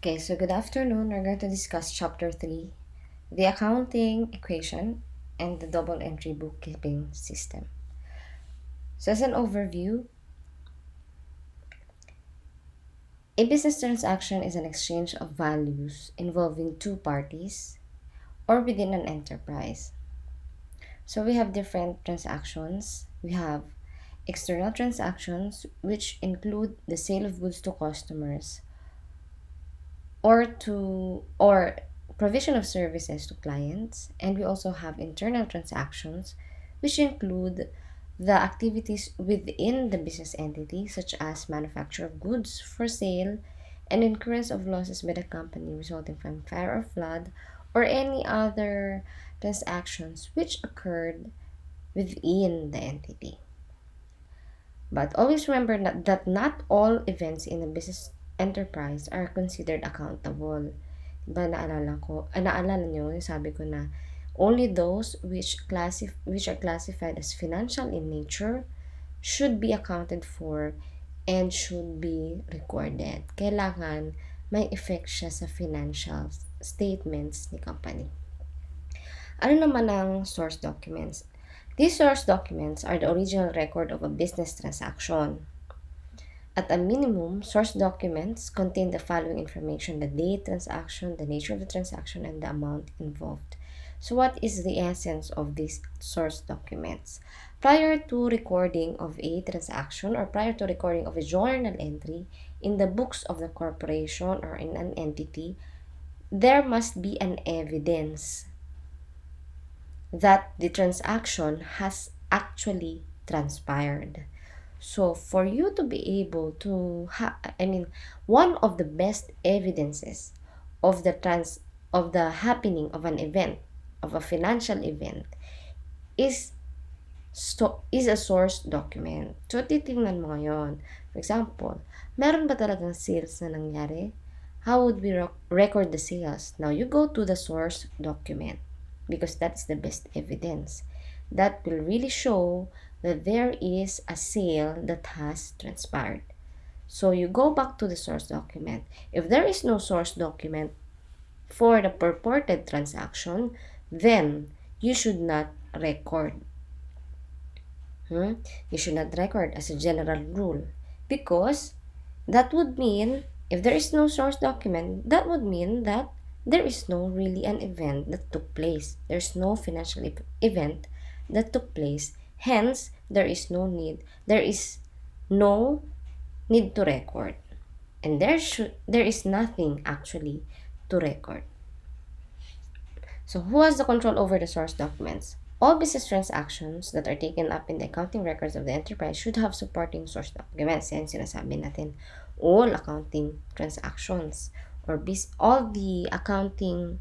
Okay, so good afternoon. We're going to discuss Chapter 3, the accounting equation and the double entry bookkeeping system. So, as an overview, a business transaction is an exchange of values involving two parties or within an enterprise. So, we have different transactions. We have external transactions, which include the sale of goods to customers or provision of services to clients, and we also have internal transactions which include the activities within the business entity such as manufacture of goods for sale and incurrence of losses by the company resulting from fire or flood or any other transactions which occurred within the entity. But always remember that not all events in a business enterprise are considered accountable. Diba naalala nyo, yung sabi ko na only those which are classified as financial in nature should be accounted for and should be recorded. Kailangan may effect siya sa financial statements ni company. Ano naman ang source documents? These source documents are the original record of a business transaction. At a minimum, source documents contain the following information: the date, transaction, the nature of the transaction, and the amount involved. So what is the essence of these source documents? Prior to recording of a transaction or prior to recording of a journal entry in the books of the corporation or in an entity, there must be an evidence that the transaction has actually transpired. So for you to be able to one of the best evidences of the happening of an event, of a financial event, is is a source document. So titingnan mo ngayon. For example, meron ba talagang sales na nangyari? How would we record the sales? Now you go to the source document because that's the best evidence. That will really show that there is a sale that has transpired. So you go back to the source document. If there is no source document for the purported transaction, then you should not record. You should not record as a general rule because that would mean if there is no source document, that would mean that there is no really an event that took place. There's no financial event that took place. Hence, there is no need. There is no need to record. And there is nothing actually to record. So who has the control over the source documents? All business transactions that are taken up in the accounting records of the enterprise should have supporting source documents. Yan sinasabi natin. All accounting transactions or all the accounting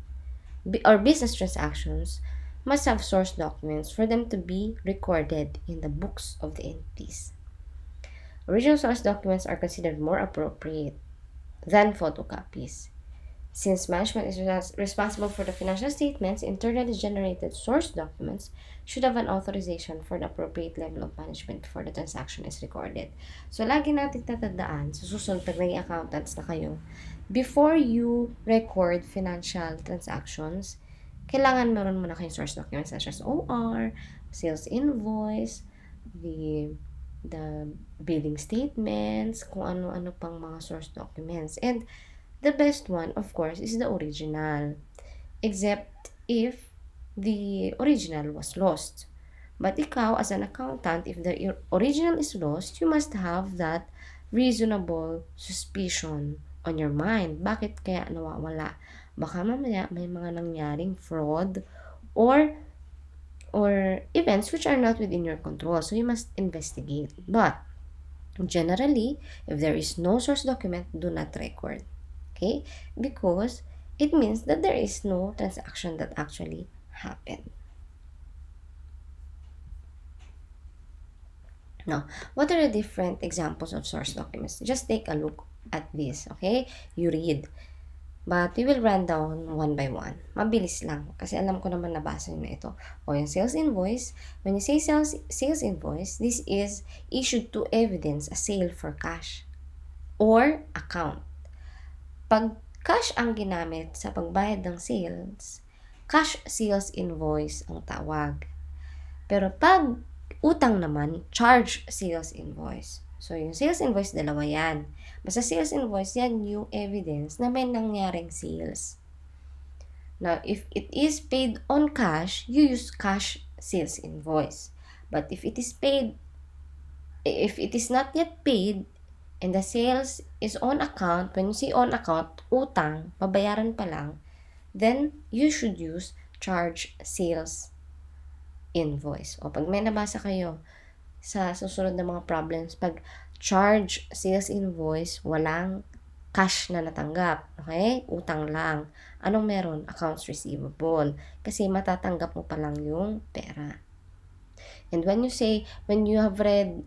or business transactions must have source documents for them to be recorded in the books of the entities. Original source documents are considered more appropriate than photocopies. Since management is responsible for the financial statements, internally generated source documents should have an authorization for the appropriate level of management before the transaction is recorded. So, lagi natin tatandaan, sa susunod pag naging accountants na kayo, before you record financial transactions, kailangan meron muna kayong source documents such as OR, sales invoice, the billing statements, kung ano-ano pang mga source documents. And the best one, of course, is the original, except if the original was lost. But ikaw, as an accountant, if the original is lost, you must have that reasonable suspicion on your mind. Bakit kaya nawawala? Baka mamaya may mga nangyaring fraud or events which are not within your control. So you must investigate. But generally, if there is no source document, do not record. Okay? Because it means that there is no transaction that actually happened. Now, what are the different examples of source documents? Just take a look at this, okay? You read. But we will run down one by one. Mabilis lang. Kasi alam ko naman nabasa nyo na ito. O yung sales invoice. When you say sales invoice, this is issued to evidence a sale for cash or account. Pag cash ang ginamit sa pagbayad ng sales, cash sales invoice ang tawag. Pero pag utang naman, charge sales invoice. So, yung sales invoice, dalawa yan. Basta sales invoice, yan yung evidence na may nangyaring sales. Now, if it is paid on cash, you use cash sales invoice. But if it is not yet paid, and the sales is on account, when you say on account, utang, babayaran pa lang, then you should use charge sales invoice. O pag may nabasa kayo sa susunod na mga problems, pag charge sales invoice, walang cash na natanggap. Okay? Utang lang. Anong meron? Accounts receivable. Kasi matatanggap mo pa lang yung pera. And when you have read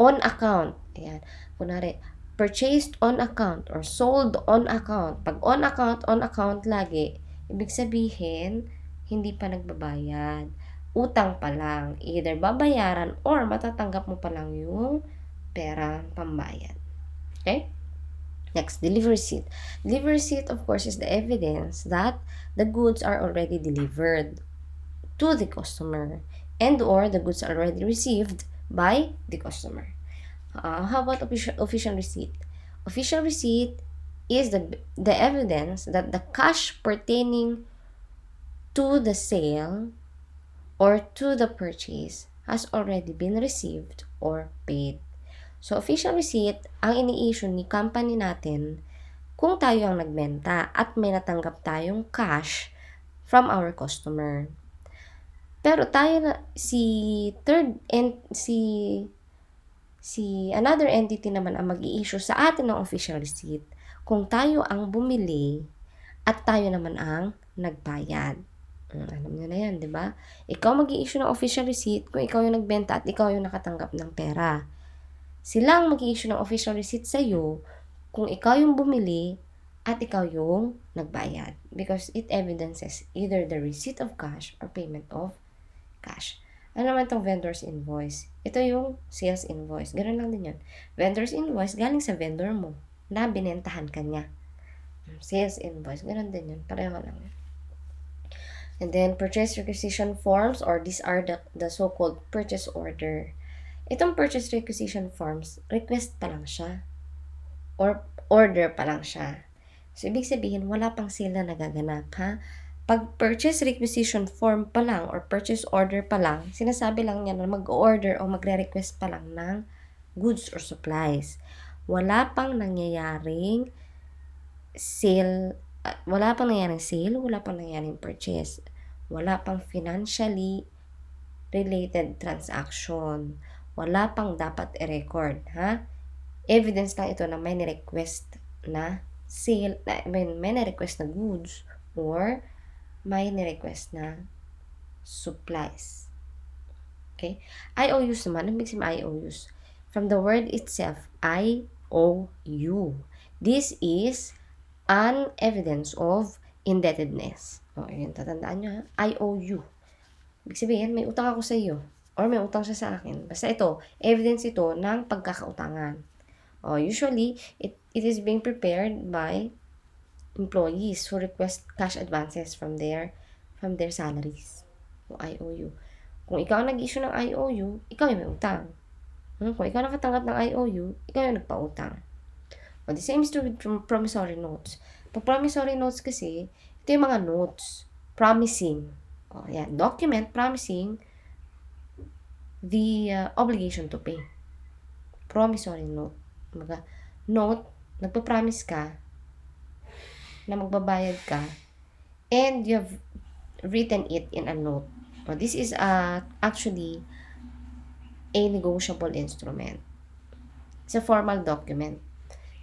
on account, ayan, kunwari, purchased on account or sold on account. Pag on account lagi, ibig sabihin, hindi pa nagbabayad. Utang pa lang. Either babayaran or matatanggap mo pa lang yung pera pambayad. Okay? Next, delivery receipt. Delivery receipt, of course, is the evidence that the goods are already delivered to the customer and or the goods are already received by the customer. How about official receipt? Official receipt is the evidence that the cash pertaining to the sale or to the purchase has already been received or paid. So, official receipt, ang ini-issue ni company natin kung tayo ang nagbenta at may natanggap tayong cash from our customer. Pero tayo na, si another entity naman ang mag-i-issue sa atin ng official receipt kung tayo ang bumili at tayo naman ang nagbayad. Alam niyo na yan, di ba? Ikaw mag-i-issue ng official receipt kung ikaw yung nagbenta at ikaw yung nakatanggap ng pera. Silang mag-i-issue ng official receipt sa iyo kung ikaw yung bumili at ikaw yung nagbayad. Because it evidences either the receipt of cash or payment of cash. Ano naman itong vendor's invoice? Ito yung sales invoice. Ganun lang din yun. Vendor's invoice galing sa vendor mo na binentahan ka niya. Sales invoice. Ganun din yun. Pareho lang yun. And then, purchase requisition forms, or these are the so-called purchase order. Itong purchase requisition forms, request pa lang siya. Or order pa lang siya. So, ibig sabihin, wala pang sale na nagaganap, ha? Pag purchase requisition form pa lang or purchase order pa lang, sinasabi lang niya na mag-order o magre-request pa lang ng goods or supplies. Wala pang nangyayaring sale, wala pang nangyayaring purchase. Wala pang financially related transaction. Wala pang dapat i-record, ha? Evidence lang ito na may ni-request na sale, may ni-request na goods or may ni-request na supplies. Okay? IOUs naman, ano ibig sabihin IOUs? From the word itself, IOU. This is an evidence of indebtedness. Yun, tatandaan nyo, ha? IOU. Ibig sabihin, may utang ako sa iyo or may utang siya sa akin. Basta ito, evidence ito ng pagkakautangan. Usually, it is being prepared by employees who request cash advances from their salaries. IOU. Kung ikaw ang nag-issue ng IOU, ikaw yung may utang. Kung ikaw nakatanggap ng IOU, ikaw yung nagpa-utang. The same is true with promissory notes. Pag promissory notes kasi, ito yung mga notes promising. Document promising the obligation to pay. Promissory note. Note, nagpa-promise ka na magbabayad ka and you have written it in a note. This is actually a negotiable instrument. It's a formal document.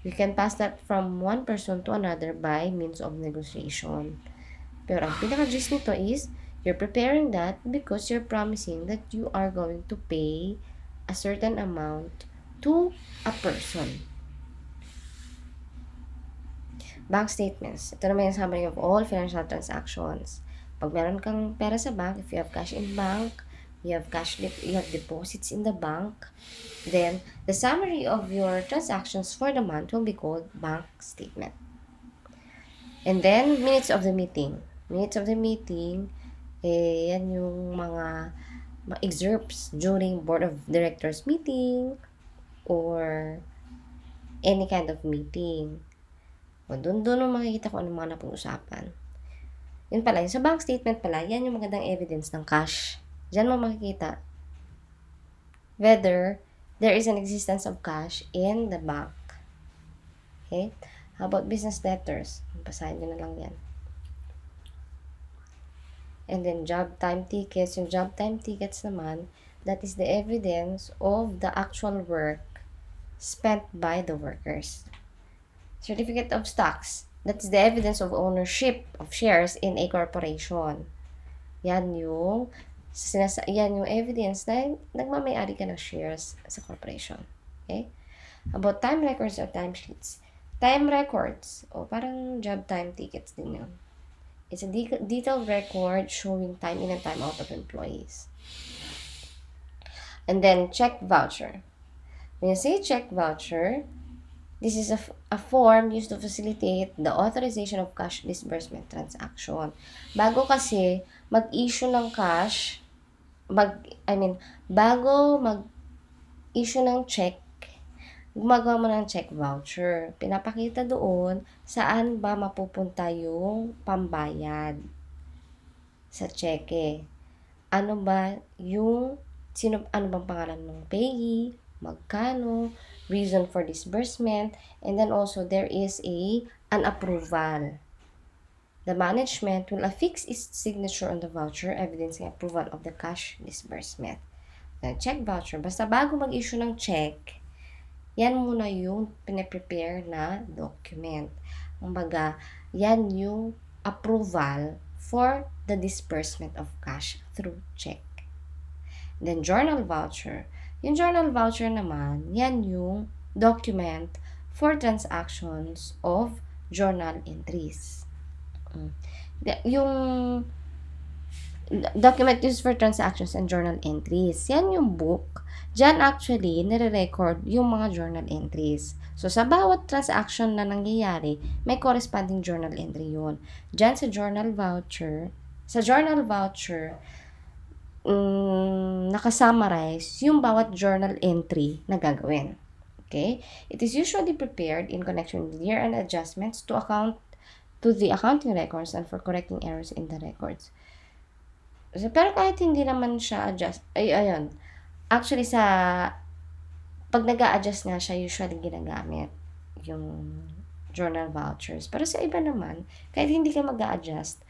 You can pass that from one person to another by means of negotiation. Pero ang pinaka-gist nito is, you're preparing that because you're promising that you are going to pay a certain amount to a person. Bank statements. Ito naman yung summary of all financial transactions. Pag meron kang pera sa bank, if you have cash in bank, you have deposits in the bank, then the summary of your transactions for the month will be called bank statement. And then, minutes of the meeting. Minutes of the meeting, yan yung mga excerpts during board of directors meeting or any kind of meeting. O, doon mo makikita kung ano mga napag-usapan. Yun pala, yung sa bank statement pala, yan yung magandang evidence ng cash. Diyan mo makikita whether there is an existence of cash in the bank. Okay? How about business debtors? Basahin nyo na lang yan. And then job time tickets. Yung job time tickets naman, that is the evidence of the actual work spent by the workers. Certificate of stocks. That is the evidence of ownership of shares in a corporation. Yan yung evidence na nagmamayari ka ng shares sa corporation. Okay? About time records or time sheets. Time records, o parang job time tickets din yun. It's a detailed record showing time in and time out of employees. And then check voucher. When you say check voucher, this is a form used to facilitate the authorization of cash disbursement transaction. Bago kasi mag-issue ng cash, bago mag-issue ng check, gumagawa mo ng check voucher. Pinapakita doon saan ba mapupunta yung pambayad sa cheque. Ano bang pangalan ng payee, magkano, reason for disbursement, and then also there is an approval. The management will affix its signature on the voucher evidencing approval of the cash disbursement. The check voucher, basta bago mag-issue ng check, yan muna yung pinaprepare na document. Kumbaga, yan yung approval for the disbursement of cash through check. Then, journal voucher. Yung journal voucher naman, yan yung document for transactions of journal entries. Yung document used for transactions and journal entries. Yan yung book. Diyan actually, nire-record yung mga journal entries. So, sa bawat transaction na nangyayari, may corresponding journal entry yun. Diyan sa journal voucher, nakasummarize yung bawat journal entry na gagawin. Okay? It is usually prepared in connection with year-end adjustments to the accounting records and for correcting errors in the records. So, pero kahit hindi naman siya ayun. Actually, pag nag-a-adjust nga siya, usually ginagamit yung journal vouchers. Pero sa iba naman, kahit hindi ka mag-a-adjust,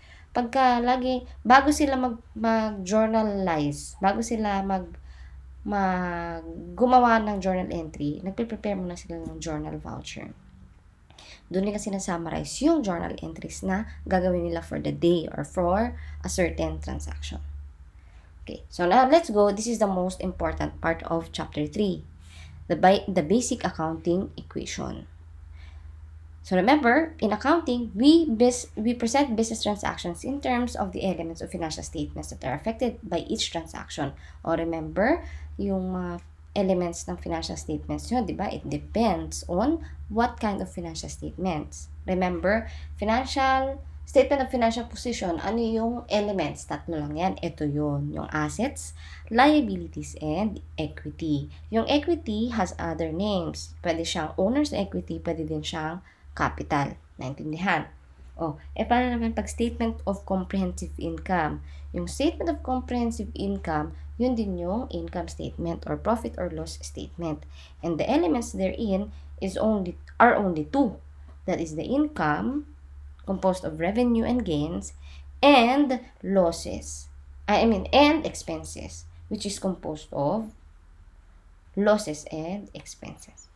bago sila mag-journalize, bago sila gumawa ng journal entry, nagpe-prepare muna sila ng journal voucher. Doon nila sinasummarize yung journal entries na gagawin nila for the day or for a certain transaction. Okay, so now let's go. This is the most important part of chapter 3, the basic accounting equation. So remember, in accounting, we present business transactions in terms of the elements of financial statements that are affected by each transaction. O remember, yung elements ng financial statements yun, di ba? It depends on what kind of financial statements. Remember, statement of financial position, ano yung elements? Tatlo lang yan. Ito yun, yung assets, liabilities, and equity. Yung equity has other names. Pwede siyang owner's equity, pwede din siyang capital. Naintindihan? Paano naman pag statement of comprehensive income? Yung statement of comprehensive income, yun din yung income statement or profit or loss statement. And the elements therein are only two. That is the income, composed of revenue and gains, and and expenses, which is composed of losses and expenses.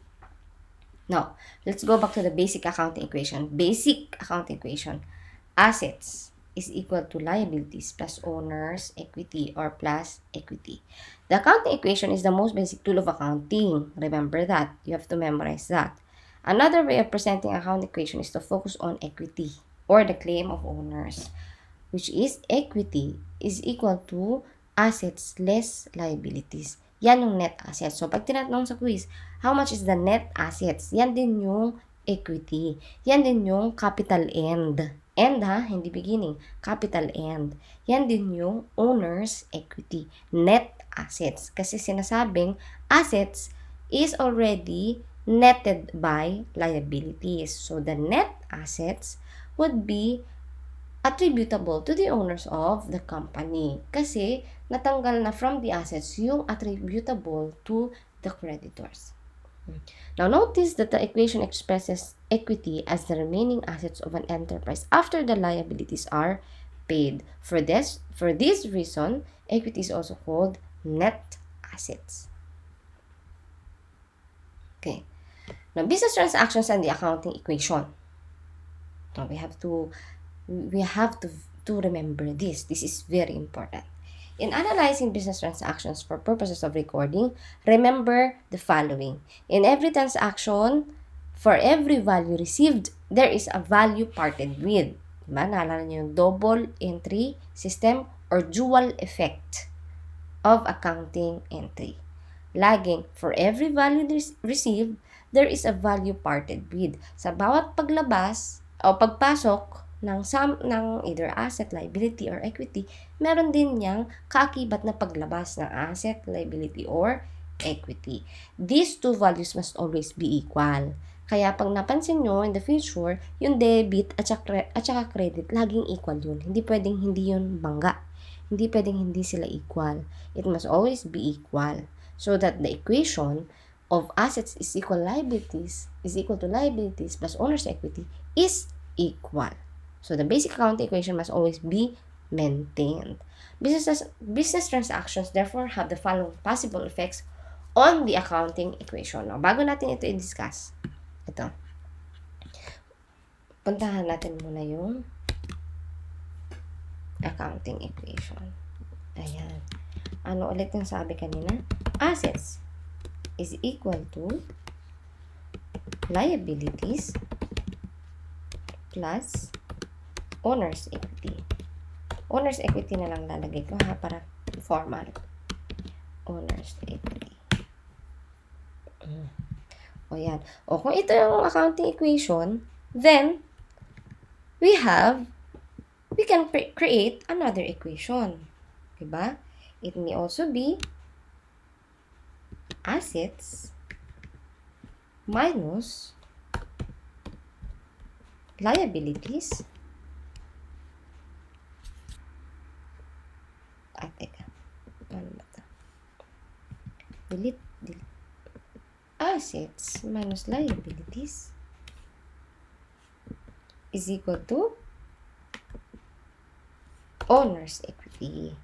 Now, let's go back to the basic accounting equation. Basic accounting equation. Assets is equal to liabilities plus owner's equity or plus equity. The accounting equation is the most basic tool of accounting. Remember that. You have to memorize that. Another way of presenting accounting equation is to focus on equity or the claim of owners, which is equity is equal to assets less liabilities. Yan yung net assets. So, pag tinatanong sa quiz, how much is the net assets? Yan din yung equity. Yan din yung capital end. End ha, hindi beginning. Capital end. Yan din yung owner's equity. Net assets. Kasi sinasabing assets is already netted by liabilities. So, the net assets would be attributable to the owners of the company. Kasi natanggal na from the assets yung attributable to the creditors. Now, notice that the equation expresses equity as the remaining assets of an enterprise after the liabilities are paid. For this reason, equity is also called net assets. Okay. Now, business transactions and the accounting equation. Now, we have to remember this. This is very important. In analyzing business transactions for purposes of recording, remember the following. In every transaction, for every value received, there is a value parted with. Diba? Naalala niyo yung double entry system or dual effect of accounting entry. Laging, for every value received, there is a value parted with. Sa bawat paglabas o pagpasok ng either asset, liability, or equity, meron din niyang kaakibat na paglabas ng asset, liability, or equity. These two values must always be equal. Kaya pag napansin nyo in the future, yung debit at saka credit, laging equal yun. Hindi pwedeng hindi yun bangga. Hindi pwedeng hindi sila equal. It must always be equal. So that the equation of assets is equal to liabilities plus owner's equity is equal. So the basic accounting equation must always be maintained. Business transactions therefore have the following possible effects on the accounting equation. Now, bago natin ito i-discuss, ito. Puntahan natin muna yung accounting equation. Ayan. Ano ulit yung sabi kanina? Assets is equal to liabilities plus owner's equity. Owner's equity na lang lalagay ko ha para formal. Owner's equity. O yan. O kung ito yung accounting equation, then we can create another equation. Diba? It may also be assets minus liabilities. Teka. Ano ba ito? Delete. Assets minus liabilities is equal to owner's equity.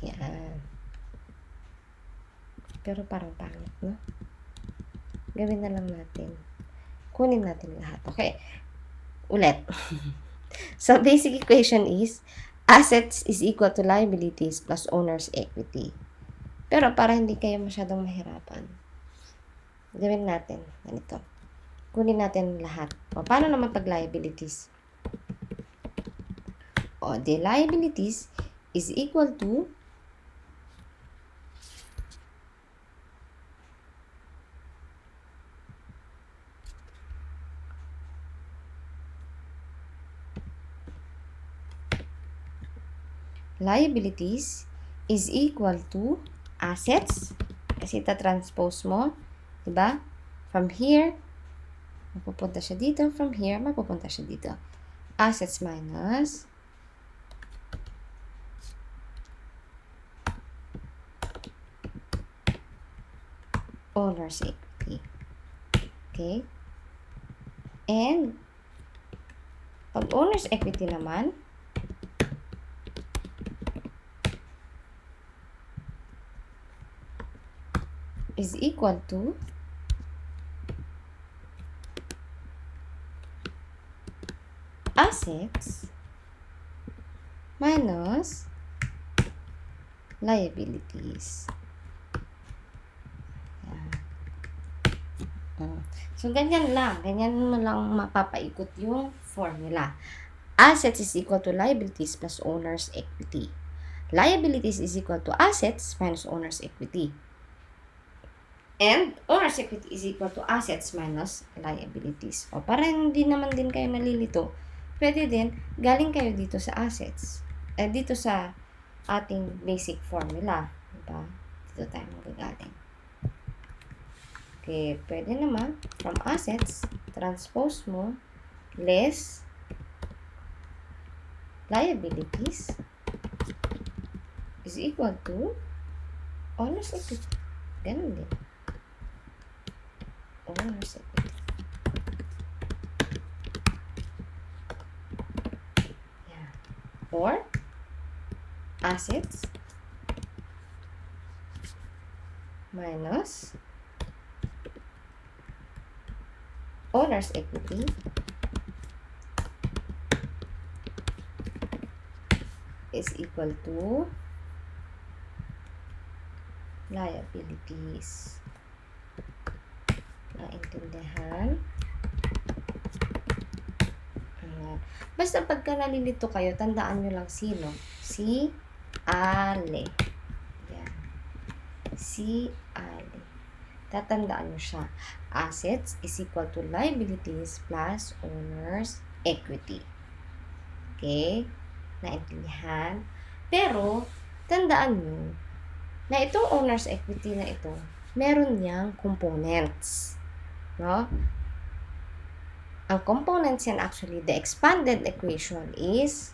Yan. Pero parang pangit, no? Gawin na lang natin. Kunin natin lahat. Okay. Ulit. So, basic equation is assets is equal to liabilities plus owner's equity. Pero para hindi kayo masyadong mahirapan, gawin natin. Ganito. Kunin natin lahat. O, paano naman pag liabilities? O, the liabilities is equal to liabilities is equal to assets. Kasi transpose mo. Diba? From here, mapupunta siya dito. From here, mapupunta siya dito. Assets minus owner's equity. Okay? And pag owner's equity naman, is equal to assets minus liabilities. So, ganyan lang. Ganyan mo lang mapapaikot yung formula. Assets is equal to liabilities plus owner's equity. Liabilities is equal to assets minus owner's equity. And owner's equity is equal to assets minus liabilities. O, parang hindi naman din kayo nalilito. Pwede din, galing kayo dito sa assets. Dito sa ating basic formula. Diba? Dito tayo magagaling. Okay, pwede naman, from assets, transpose mo, less liabilities is equal to owner's equity. Ganun din. Owner's equity. Yeah. Or, assets minus owner's equity is equal to liabilities. Naintindihan? Ayan. Basta pagka nalilito kayo, tandaan nyo lang sino. Si Ale. Yan. Si Ale. Tatandaan nyo siya. Assets is equal to liabilities plus owner's equity. Okay? Naintindihan? Pero, tandaan nyo na itong owner's equity na ito, meron niyang components. No? Ang components yan actually, the expanded equation is,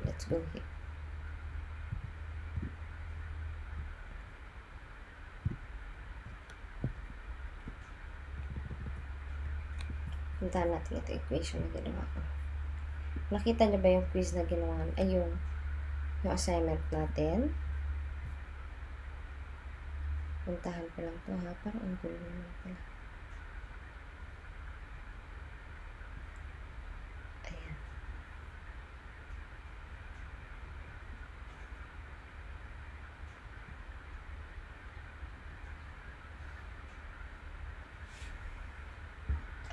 let's go here. Puntahan natin ito equation na ginawa ko. Nakita niyo ba yung quiz na ginawa? Ay, yung assignment natin. Puntahan ko lang to ha. Parang ang gulo naman pala. Ayan.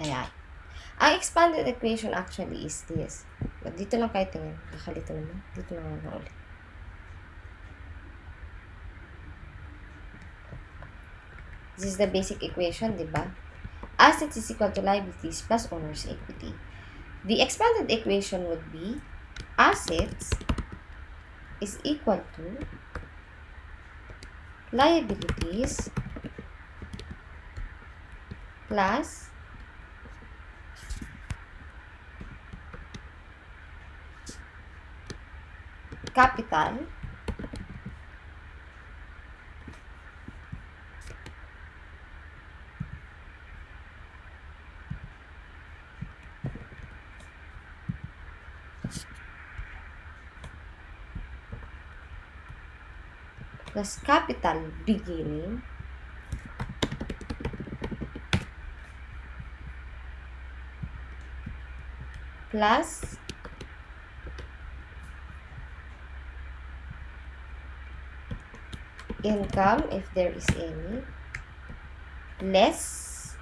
Ayan. Ang expanded equation actually is this. Dito lang kayo tingin. Kakalito naman. Dito lang na ulit. This is the basic equation, di ba? Assets is equal to liabilities plus owner's equity. The expanded equation would be assets is equal to liabilities plus capital plus capital beginning plus income if there is any less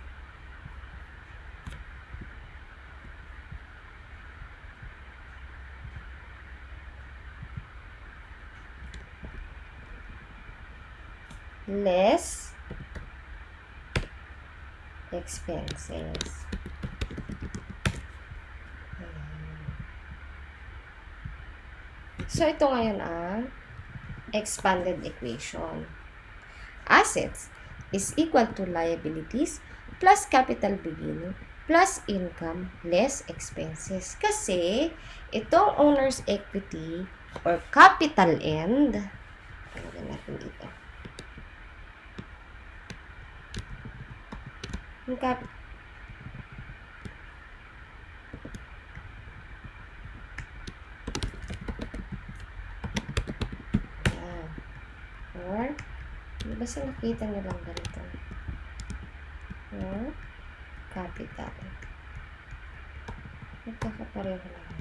expenses. So, ito ngayon ang expanded equation. Assets is equal to liabilities plus capital beginning plus income less expenses. Kasi, itong owner's equity or capital end, ano natin dito? Yung or basta nakita nyo lang ganito. Or capital. Magkakapareho lang.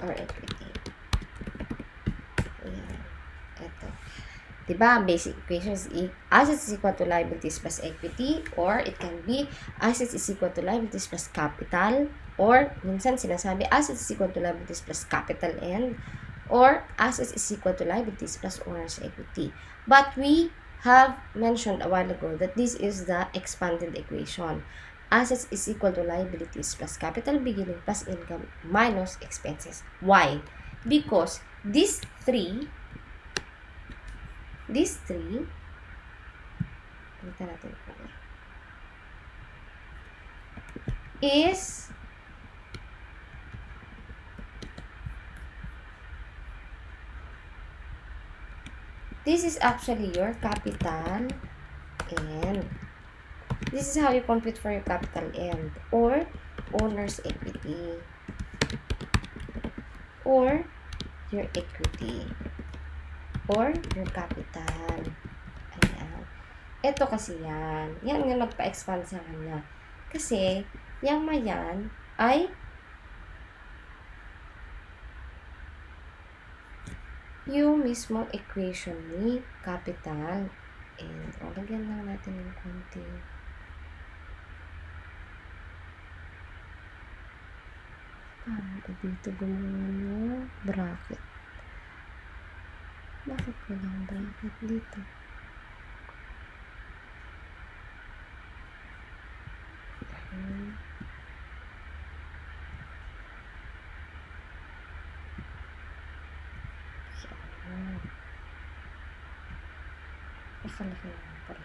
or equity. Ayan. Ito. Diba, ang basic equation is assets is equal to liabilities plus equity, or it can be assets is equal to liabilities plus capital, or minsan sinasabi assets is equal to liabilities plus capital and, or assets is equal to liabilities plus owner's equity. But we have mentioned a while ago that this is the expanded equation. Assets is equal to liabilities plus capital beginning plus income minus expenses. Why? Because these three, kita natin is this is actually your capital and this is how you compute for your capital and or owner's equity or your equity or your capital. Ayan. Ito kasi yan. Yan nga magpa-expand sa kanya. Kasi, yung mayan ay yung mismong equation ni capital. And, lagyan lang natin ng konti. Parang dito gumawa ng bracket. Bakit walang bracket dito? Nakalaki lang pala.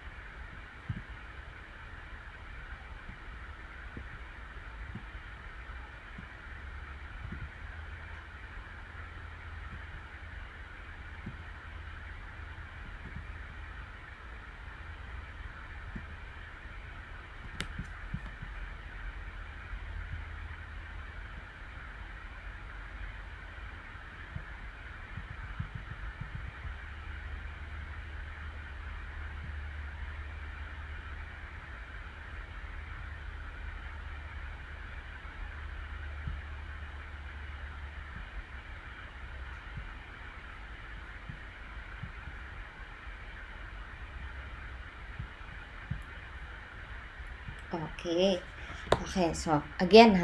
Okay. Okay, so again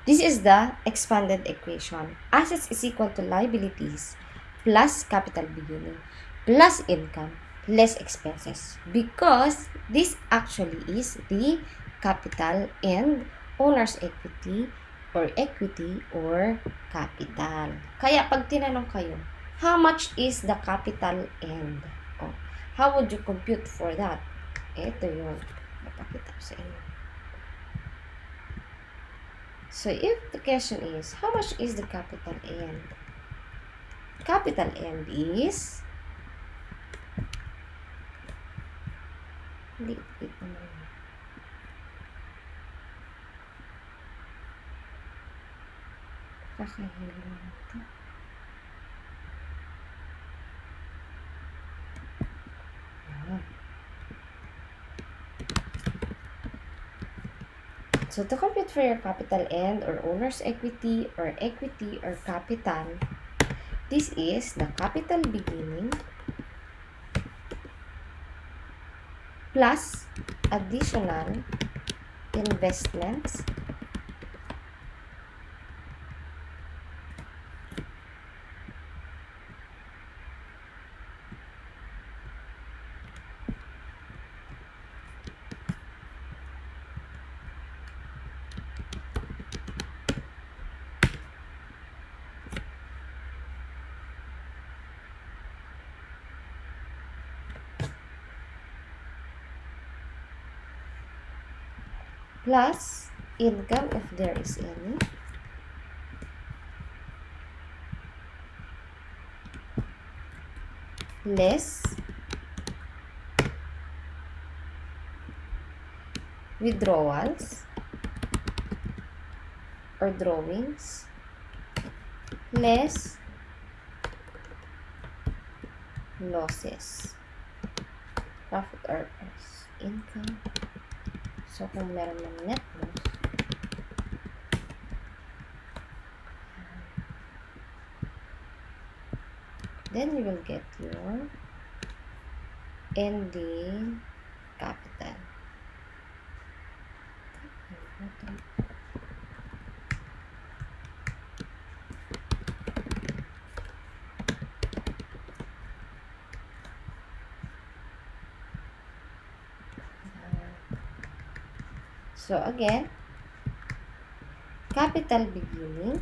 this is the expanded equation. Assets is equal to liabilities plus capital beginning plus income less expenses, because this actually is the capital and owner's equity or capital. Kaya pag tinanong kayo, how much is the capital and? Oh, how would you compute for that? Ito yun. Mapakita ko sa inyo. So, if the question is, how much is the capital N? Capital N is, liit naman. Kakahilo na ito. So, to compute for your capital N or owner's equity or capital, this is the capital beginning plus additional investments plus income if there is any, less withdrawals or drawings, less losses, profit or loss, income. So, kung meron ng net loss, Then you will get your ending capital. So again, capital beginning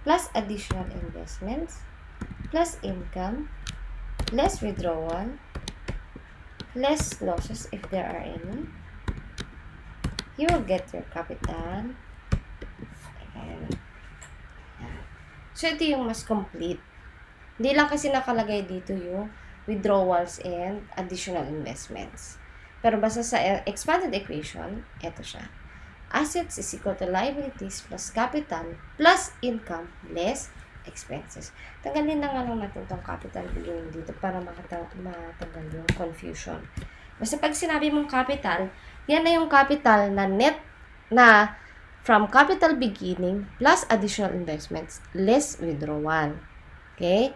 plus additional investments plus income less withdrawal less losses if there are any. You will get your capital. And, so ito yung mas complete. Hindi lang kasi nakalagay dito yung withdrawals and additional investments. Pero basta sa expanded equation, ito siya. Assets is equal to liabilities plus capital plus income less expenses. Tanggalin na nga lang natin itong capital beginning dito para matanggal yung confusion. Basta pag sinabi mong capital, yan na yung capital na net na from capital beginning plus additional investments less withdrawal. Okay?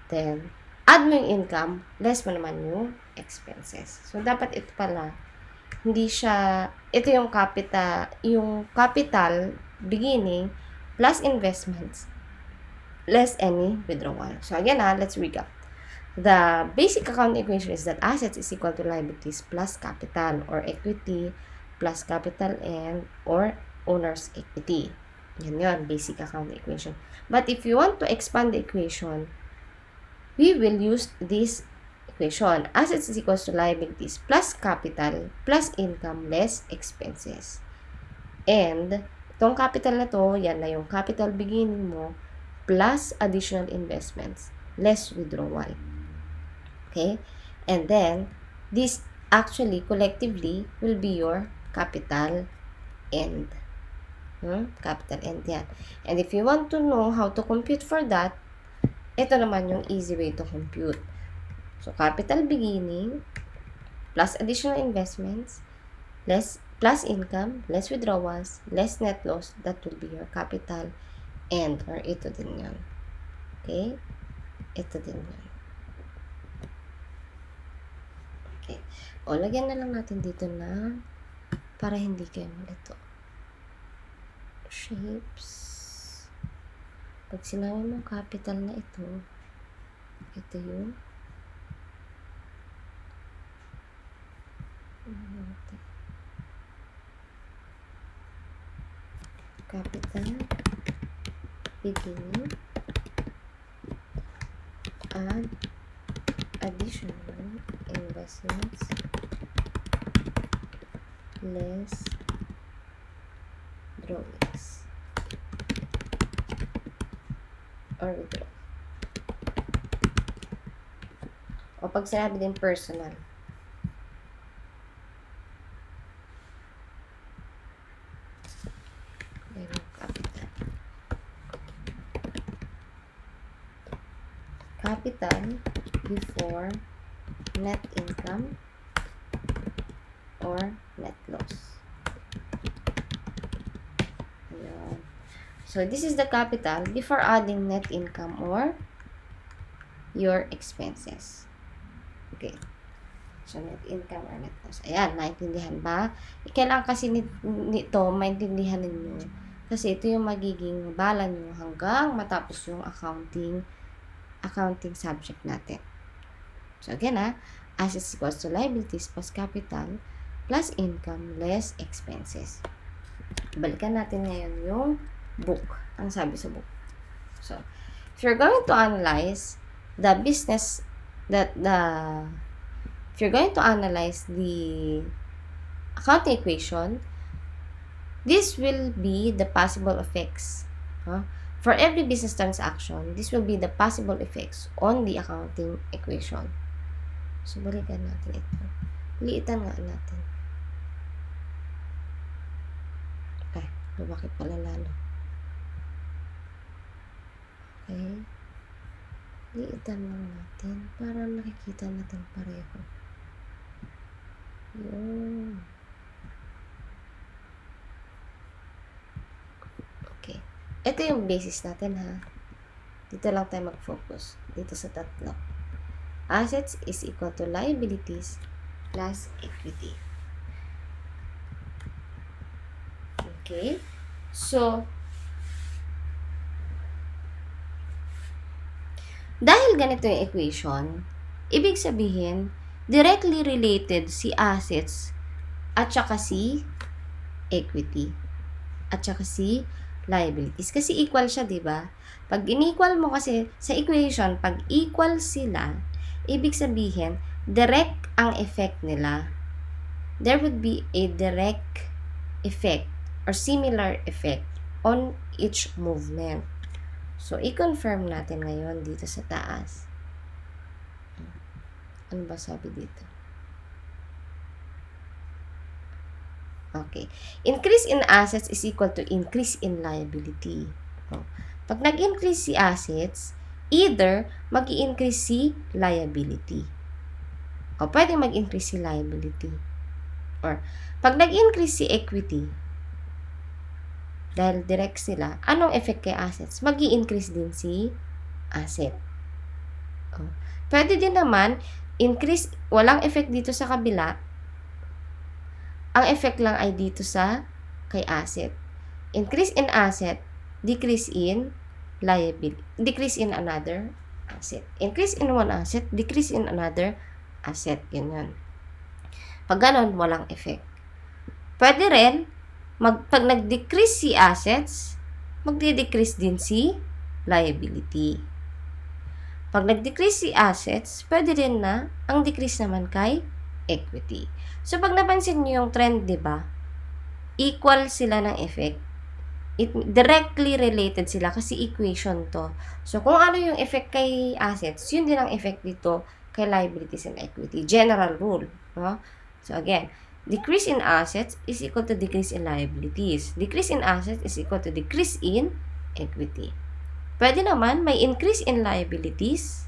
Then, add mo yung income, less mo naman yung expenses. So, dapat ito pala, hindi siya, ito yung capital beginning plus investments less any withdrawal. So, again let's recap. The basic account equation is that assets is equal to liabilities plus capital or equity plus capital and or owner's equity. Yan yun, basic account equation. But if you want to expand the equation, we will use this equation. Assets is equals to liabilities plus capital plus income less expenses. And itong capital na to, yan na yung capital beginning mo plus additional investments less withdrawal. Okay? And then, this actually, collectively, will be your capital end. Capital end yan. And if you want to know how to compute for that, ito naman yung easy way to compute. So, capital beginning, plus additional investments, plus income, less withdrawals, less net loss, that will be your capital end. Or ito din yan. Okay? Ito din yan. Okay. O, lagyan na lang natin dito na para hindi kayo malito. Shapes. Pag sinabi mo capital na ito yung capital beginning and additional investments less drawings or withdraw. O pag sinabi din personal, capital before net income or net loss. Ayan. So, this is the capital before adding net income or your expenses. Okay. So, net income or net loss. Ayan, naintindihan ba? Kailangan kasi nito, maintindihan ninyo. Kasi ito yung magiging bala nyo hanggang matapos yung accounting subject natin. So, again, assets equals to liabilities plus capital plus income less expenses. Balikan natin ngayon yung book. Ang sabi sa book. So, if you're going to analyze the accounting equation, this will be the possible effects. For every business transaction, this will be the possible effects on the accounting equation. So, balikan natin ito. Liitan nga natin. Ay, bakit pala lalo? Okay. Liitan lang natin para nakikita natin pareho. Yun. Okay. Ito yung basis natin, ha. Dito lang tayo mag-focus. Dito sa tatlo. Assets is equal to liabilities plus equity. Okay? So, dahil ganito yung equation, ibig sabihin, directly related si assets at saka si equity at saka si liabilities. Kasi equal siya, di ba? Pag in-equal mo kasi sa equation, pag equal sila, ibig sabihin, direct ang effect nila. There would be a direct effect or similar effect on each movement. So, i-confirm natin ngayon dito sa taas. Ano ba sabi dito? Okay. Increase in assets is equal to increase in liability. Pag nag-increase si assets, either mag-i-increase si liability. O pwede mag-increase si liability. Or, pag nag-increase si equity, dahil direct sila, anong effect kay assets? Mag-i-increase din si asset. O, pwede din naman, increase, walang effect dito sa kabila, ang effect lang ay dito sa kay asset. Increase in asset, decrease in liability, decrease in another asset. Increase in one asset, decrease in another asset. Ganyan. Pag ganon, walang effect. Pwede rin, pag nag-decrease si assets, magdi-decrease din si liability. Pag nag-decrease si assets, pwede rin na ang decrease naman kay equity. So, pag napansin nyo yung trend, di ba? Equal sila ng effect. Directly related sila kasi equation to. So, kung ano yung effect kay assets, yun din ang effect dito kay liabilities and equity. General rule. No? So, again, decrease in assets is equal to decrease in liabilities. Decrease in assets is equal to decrease in equity. Pwede naman, may increase in liabilities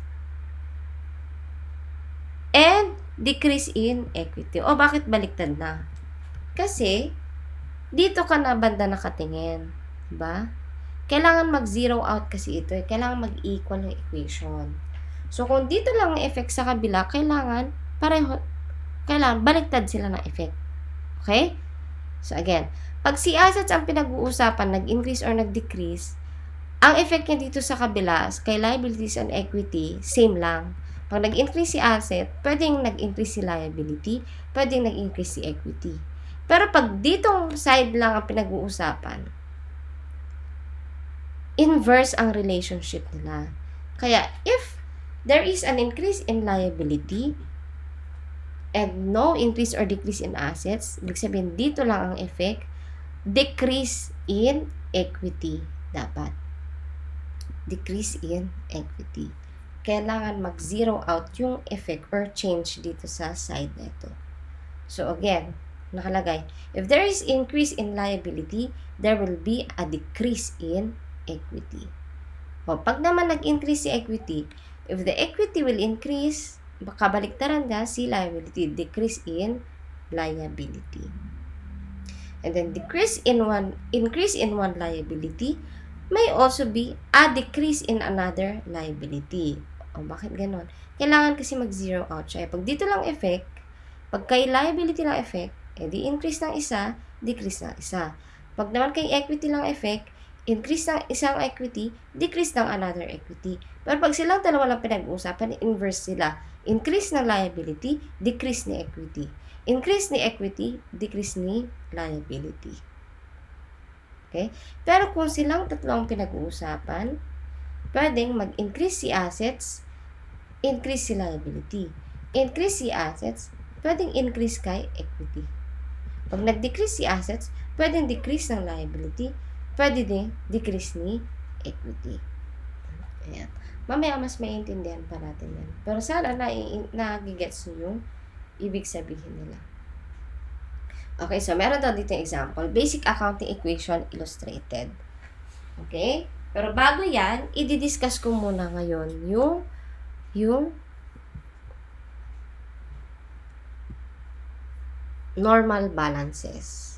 and decrease in equity. O, bakit baliktad na? Kasi, dito ka na banda nakatingin. Diba? Kailangan mag-zero out kasi ito. Kailangan mag-equal yung equation. So, kung dito lang ang effect sa kabila, kailangan baliktad sila ng effect. Okay? So, again, pag si assets ang pinag-uusapan, nag-increase or nag-decrease, ang effect niya dito sa kabila, kay liabilities and equity, same lang. Pag nag-increase si asset, pwedeng nag-increase si liability, pwedeng nag-increase si equity. Pero pag ditong side lang ang pinag-uusapan, inverse ang relationship nila. Kaya, if there is an increase in liability and no increase or decrease in assets, ibig sabihin, dito lang ang effect, decrease in equity dapat. Decrease in equity. Kailangan mag-zero out yung effect or change dito sa side na ito. So, again, nakalagay, if there is increase in liability, there will be a decrease in equity. O, pag naman nag-increase si equity, if the equity will increase, kabaliktaran nga si liability, decrease in liability. And then increase in one liability may also be a decrease in another liability. O, bakit ganon? Kailangan kasi mag-zero out siya. Pag dito lang effect, pag kay liability lang effect, di increase ng isa, decrease ng isa. Pag naman kay equity lang effect, increase ng isang equity, decrease ng another equity. Pero pag silang dalawa lang pinag-uusapan, inverse sila. Increase ng liability, decrease ni equity. Increase ni equity, decrease ni liability. Okay? Pero kung silang tatlo ang pinag-uusapan, pwedeng mag-increase si assets, increase si liability. Increase si assets, pwedeng increase kay equity. Pag nag-decrease si assets, pwedeng decrease ng liability, pwede din decrease ni equity. Ayan. Mamaya mas maintindihan pa natin yan. Pero sana nagigets nyo yung ibig sabihin nila. Okay, so meron daw dito yung example. Basic accounting equation illustrated. Okay? Pero bago yan, i-discuss ko muna ngayon yung normal balances.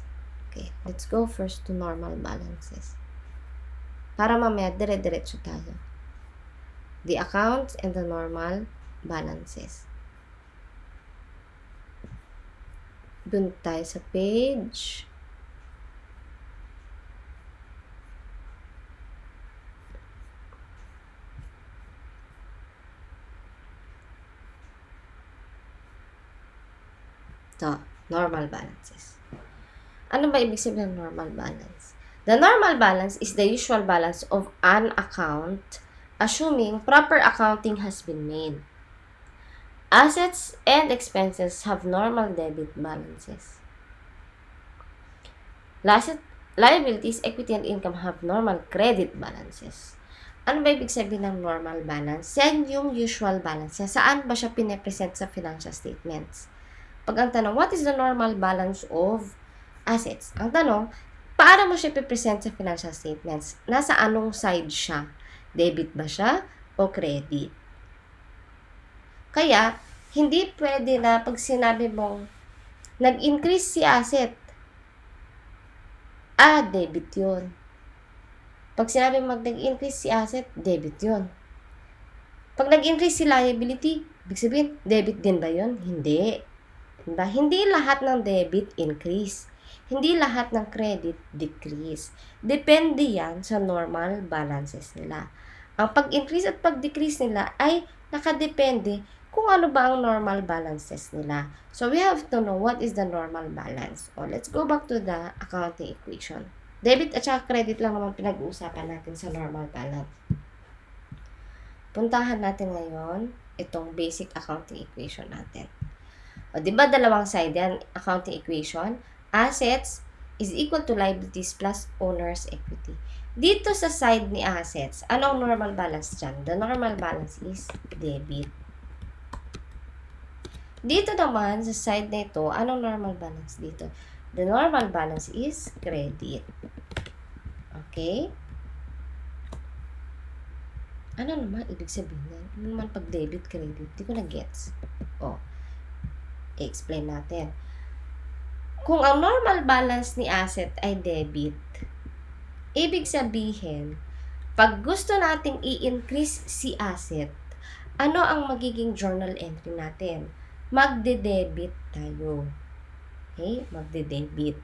Okay, let's go first to normal balances. Para mamaya, dire-diretso tayo. the accounts and the normal balances. Dun tayo sa page 'to, normal balances. Ano ba ibig sabihin ng normal balance? The normal balance is the usual balance of an account assuming proper accounting has been made. Assets and expenses have normal debit balances. Liabilities, equity, and income have normal credit balances. Ano ba ibig sabihin ng normal balance? Yan yung usual balance. Saan ba siya pinapresent sa financial statements? Pag ang tanong, what is the normal balance of assets? Ang tanong, paano mo siya pipresent sa financial statements? Nasa anong side siya? Debit ba siya o credit? Kaya, hindi pwede na pag sinabi mong nag-increase si asset, debit yun. Pag sinabi mong nag-increase si asset, debit yun. Pag nag-increase si liability, ibig sabihin, debit din ba yun? Hindi. Diba? Hindi lahat ng debit increase. Hindi lahat ng credit decrease. Depende yan sa normal balances nila. Ang pag-increase at pag-decrease nila ay nakadepende kung ano ba ang normal balances nila. So, we have to know what is the normal balance. Let's go back to the accounting equation. Debit at saka credit lang naman pinag-uusapan natin sa normal balance. Puntahan natin ngayon itong basic accounting equation natin. Diba dalawang side yan, accounting equation? Assets is equal to liabilities plus owner's equity. Dito sa side ni assets, anong normal balance dyan? The normal balance is debit. Dito naman, sa side na ito, anong normal balance dito? The normal balance is credit. Okay? Ano naman ibig sabihin? Ano naman pag debit, credit? Di ko na-gets. I-explain natin. Kung ang normal balance ni asset ay debit, ibig sabihin, pag gusto nating i-increase si asset, ano ang magiging journal entry natin? Magde-debit tayo. Okay? Magde-debit.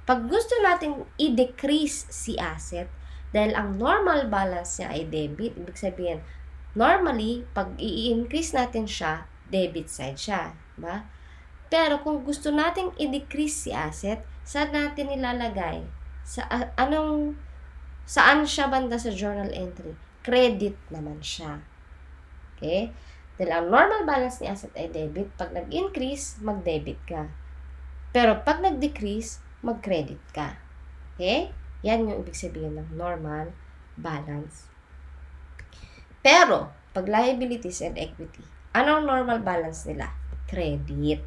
Pag gusto nating i-decrease si asset, dahil ang normal balance niya ay debit, ibig sabihin, normally, pag i-increase natin siya, debit side siya. Diba? Pero kung gusto nating i-decrease si asset, saan natin nilalagay? Saan siya banda sa journal entry? Credit naman siya. Okay? Dahil ang normal balance ni asset ay debit, pag nag-increase, mag-debit ka. Pero pag nag-decrease, mag-credit ka. Okay? Yan yung ibig sabihin ng normal balance. Pero, pag liabilities and equity, anong normal balance nila? Credit.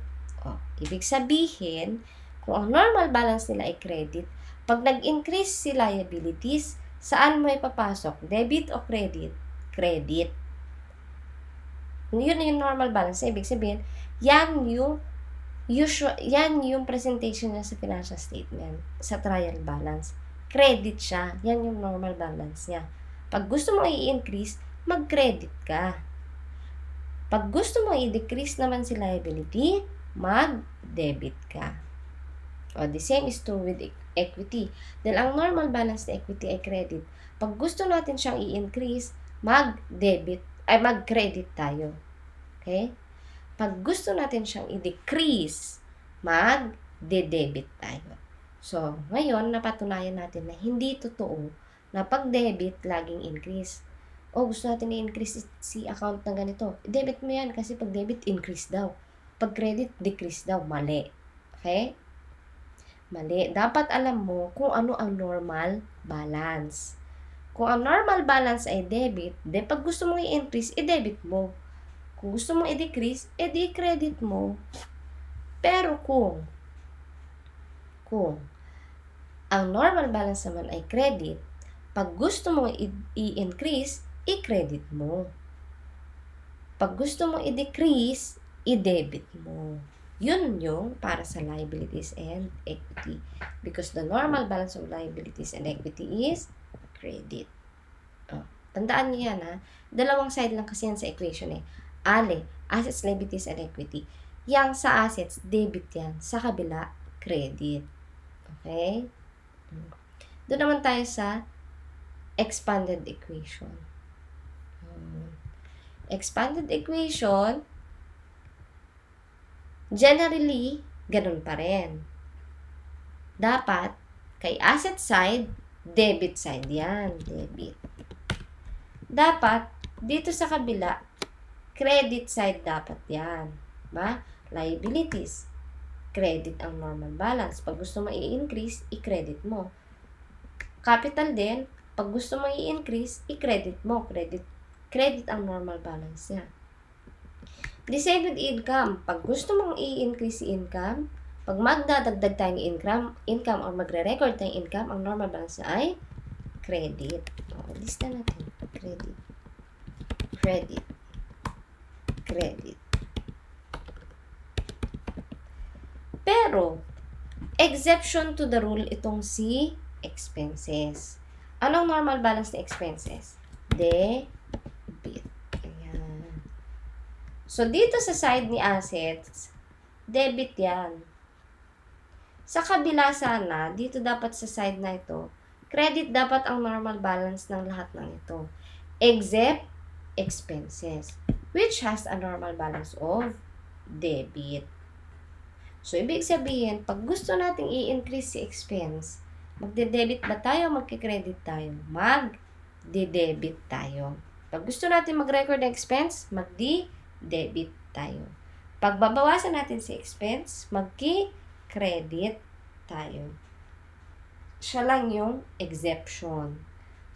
Ibig sabihin, kung ang normal balance nila ay credit, pag nag-increase si liabilities, saan mo ipapasok? Debit o credit? Credit. Yun yung normal balance. Ibig sabihin, yan yung presentation niya sa financial statement, sa trial balance. Credit siya. Yan yung normal balance niya. Pag gusto mo i-increase, mag-credit ka. Pag gusto mo i-decrease naman si liability, mag-debit ka. The same is true with equity. Dahil ang normal balance na equity ay credit. Pag gusto natin siyang i-increase, mag-credit tayo. Okay? Pag gusto natin siyang i-decrease, mag-debit tayo. So, ngayon, napatunayan natin na hindi totoo na pag debit, laging increase. Gusto natin i-increase si account ng ganito. Debit mo yan kasi pag debit, increase daw. Pag credit, decrease daw. Mali. Okay? Mali. Dapat alam mo kung ano ang normal balance. Kung ang normal balance ay debit, pag gusto mo i-increase, i-debit mo. Kung gusto mo i-decrease, i-credit mo. Pero kung ang normal balance naman ay credit, pag gusto mo i-increase, i-credit mo. Pag gusto mo i-decrease, i-debit mo. Yun yung para sa liabilities and equity. Because the normal balance of liabilities and equity is credit. Tandaan niyo yan, ha? Dalawang side lang kasi yan sa equation eh. Ale, assets, liabilities, and equity. Yang sa assets, debit yan. Sa kabila, credit. Okay? Doon naman tayo sa expanded equation. Expanded equation, generally, ganun pa rin. Dapat, kay asset side, debit side yan. Debit. Dapat, dito sa kabila, credit side dapat yan. Ba? Liabilities. Credit ang normal balance. Pag gusto mo i-increase, i-credit mo. Capital din, pag gusto mo i-increase, i-credit mo. Credit ang normal balance niya. The same with income. Pag gusto mong i-increase si income, pag magdadagdag tayong income or magre-record tayong income, ang normal balance niya ay credit. O, lista natin. Credit. Credit. Credit. Pero, exception to the rule itong si expenses. Anong normal balance ni expenses? Debit. Ayan. So, dito sa side ni assets, debit yan. Sa kabila sana, dito dapat sa side na ito, credit dapat ang normal balance ng lahat ng ito. Except expenses, which has a normal balance of debit. So, ibig sabihin, pag gusto nating i-increase si expense, magde-debit ba tayo o magki-credit tayo? Mag-de-debit tayo. Pag gusto natin mag-record ng expense, mag-de-debit tayo. Pag babawasan natin si expense, magki-credit tayo. Siya lang yung exception.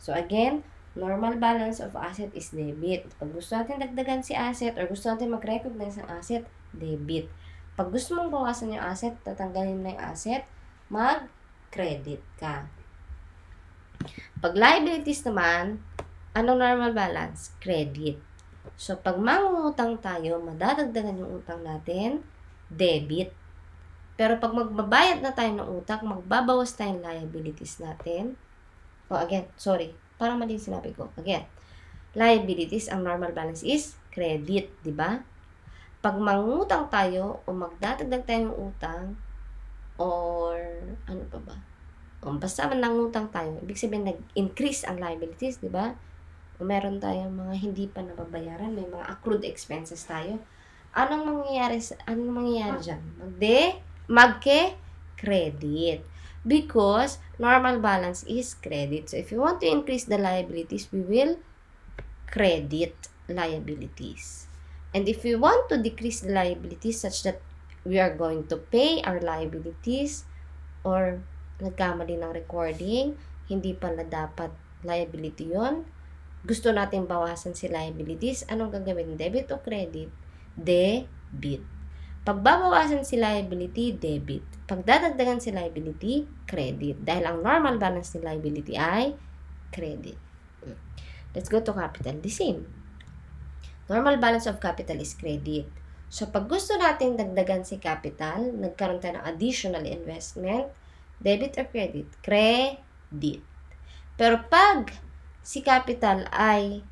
So, again, normal balance of asset is debit. Pag gusto natin dagdagan si asset or gusto natin mag-recognize ng asset, debit. Pag gusto mong bawasan yung asset, tatanggalin na yung asset, mag-credit ka. Pag liabilities naman, anong normal balance? Credit. So, pag mangungutang tayo, madadagdagan yung utang natin, debit. Pero pag magbabayad na tayo ng utang, magbabawas tayong liabilities natin. Parang mali sinabi ko. Again, liabilities, ang normal balance is credit, di ba? Pag mangutang tayo o magdadagdag tayo ng utang or ano pa ba? O basta man nangutang tayo, ibig sabihin nag-increase ang liabilities, di ba? O meron tayong mga hindi pa nababayaran, may mga accrued expenses tayo. Anong mangyayari diyan? Magke-credit. Because normal balance is credit. So if you want to increase the liabilities, we will credit liabilities. And if we want to decrease the liabilities such that we are going to pay our liabilities or nagkamali ng recording, hindi pala dapat liability yon, gusto natin bawasan si liabilities, anong gagawin? Debit o credit? Debit. Pag babawasan si liability, debit. Pag dadagdagan si liability, credit. Dahil ang normal balance ni liability ay credit. Let's go to capital. The same. Normal balance of capital is credit. So, pag gusto natin dagdagan si capital, nagkaroon tayo ng additional investment, debit or credit? Credit. Pero pag si capital ay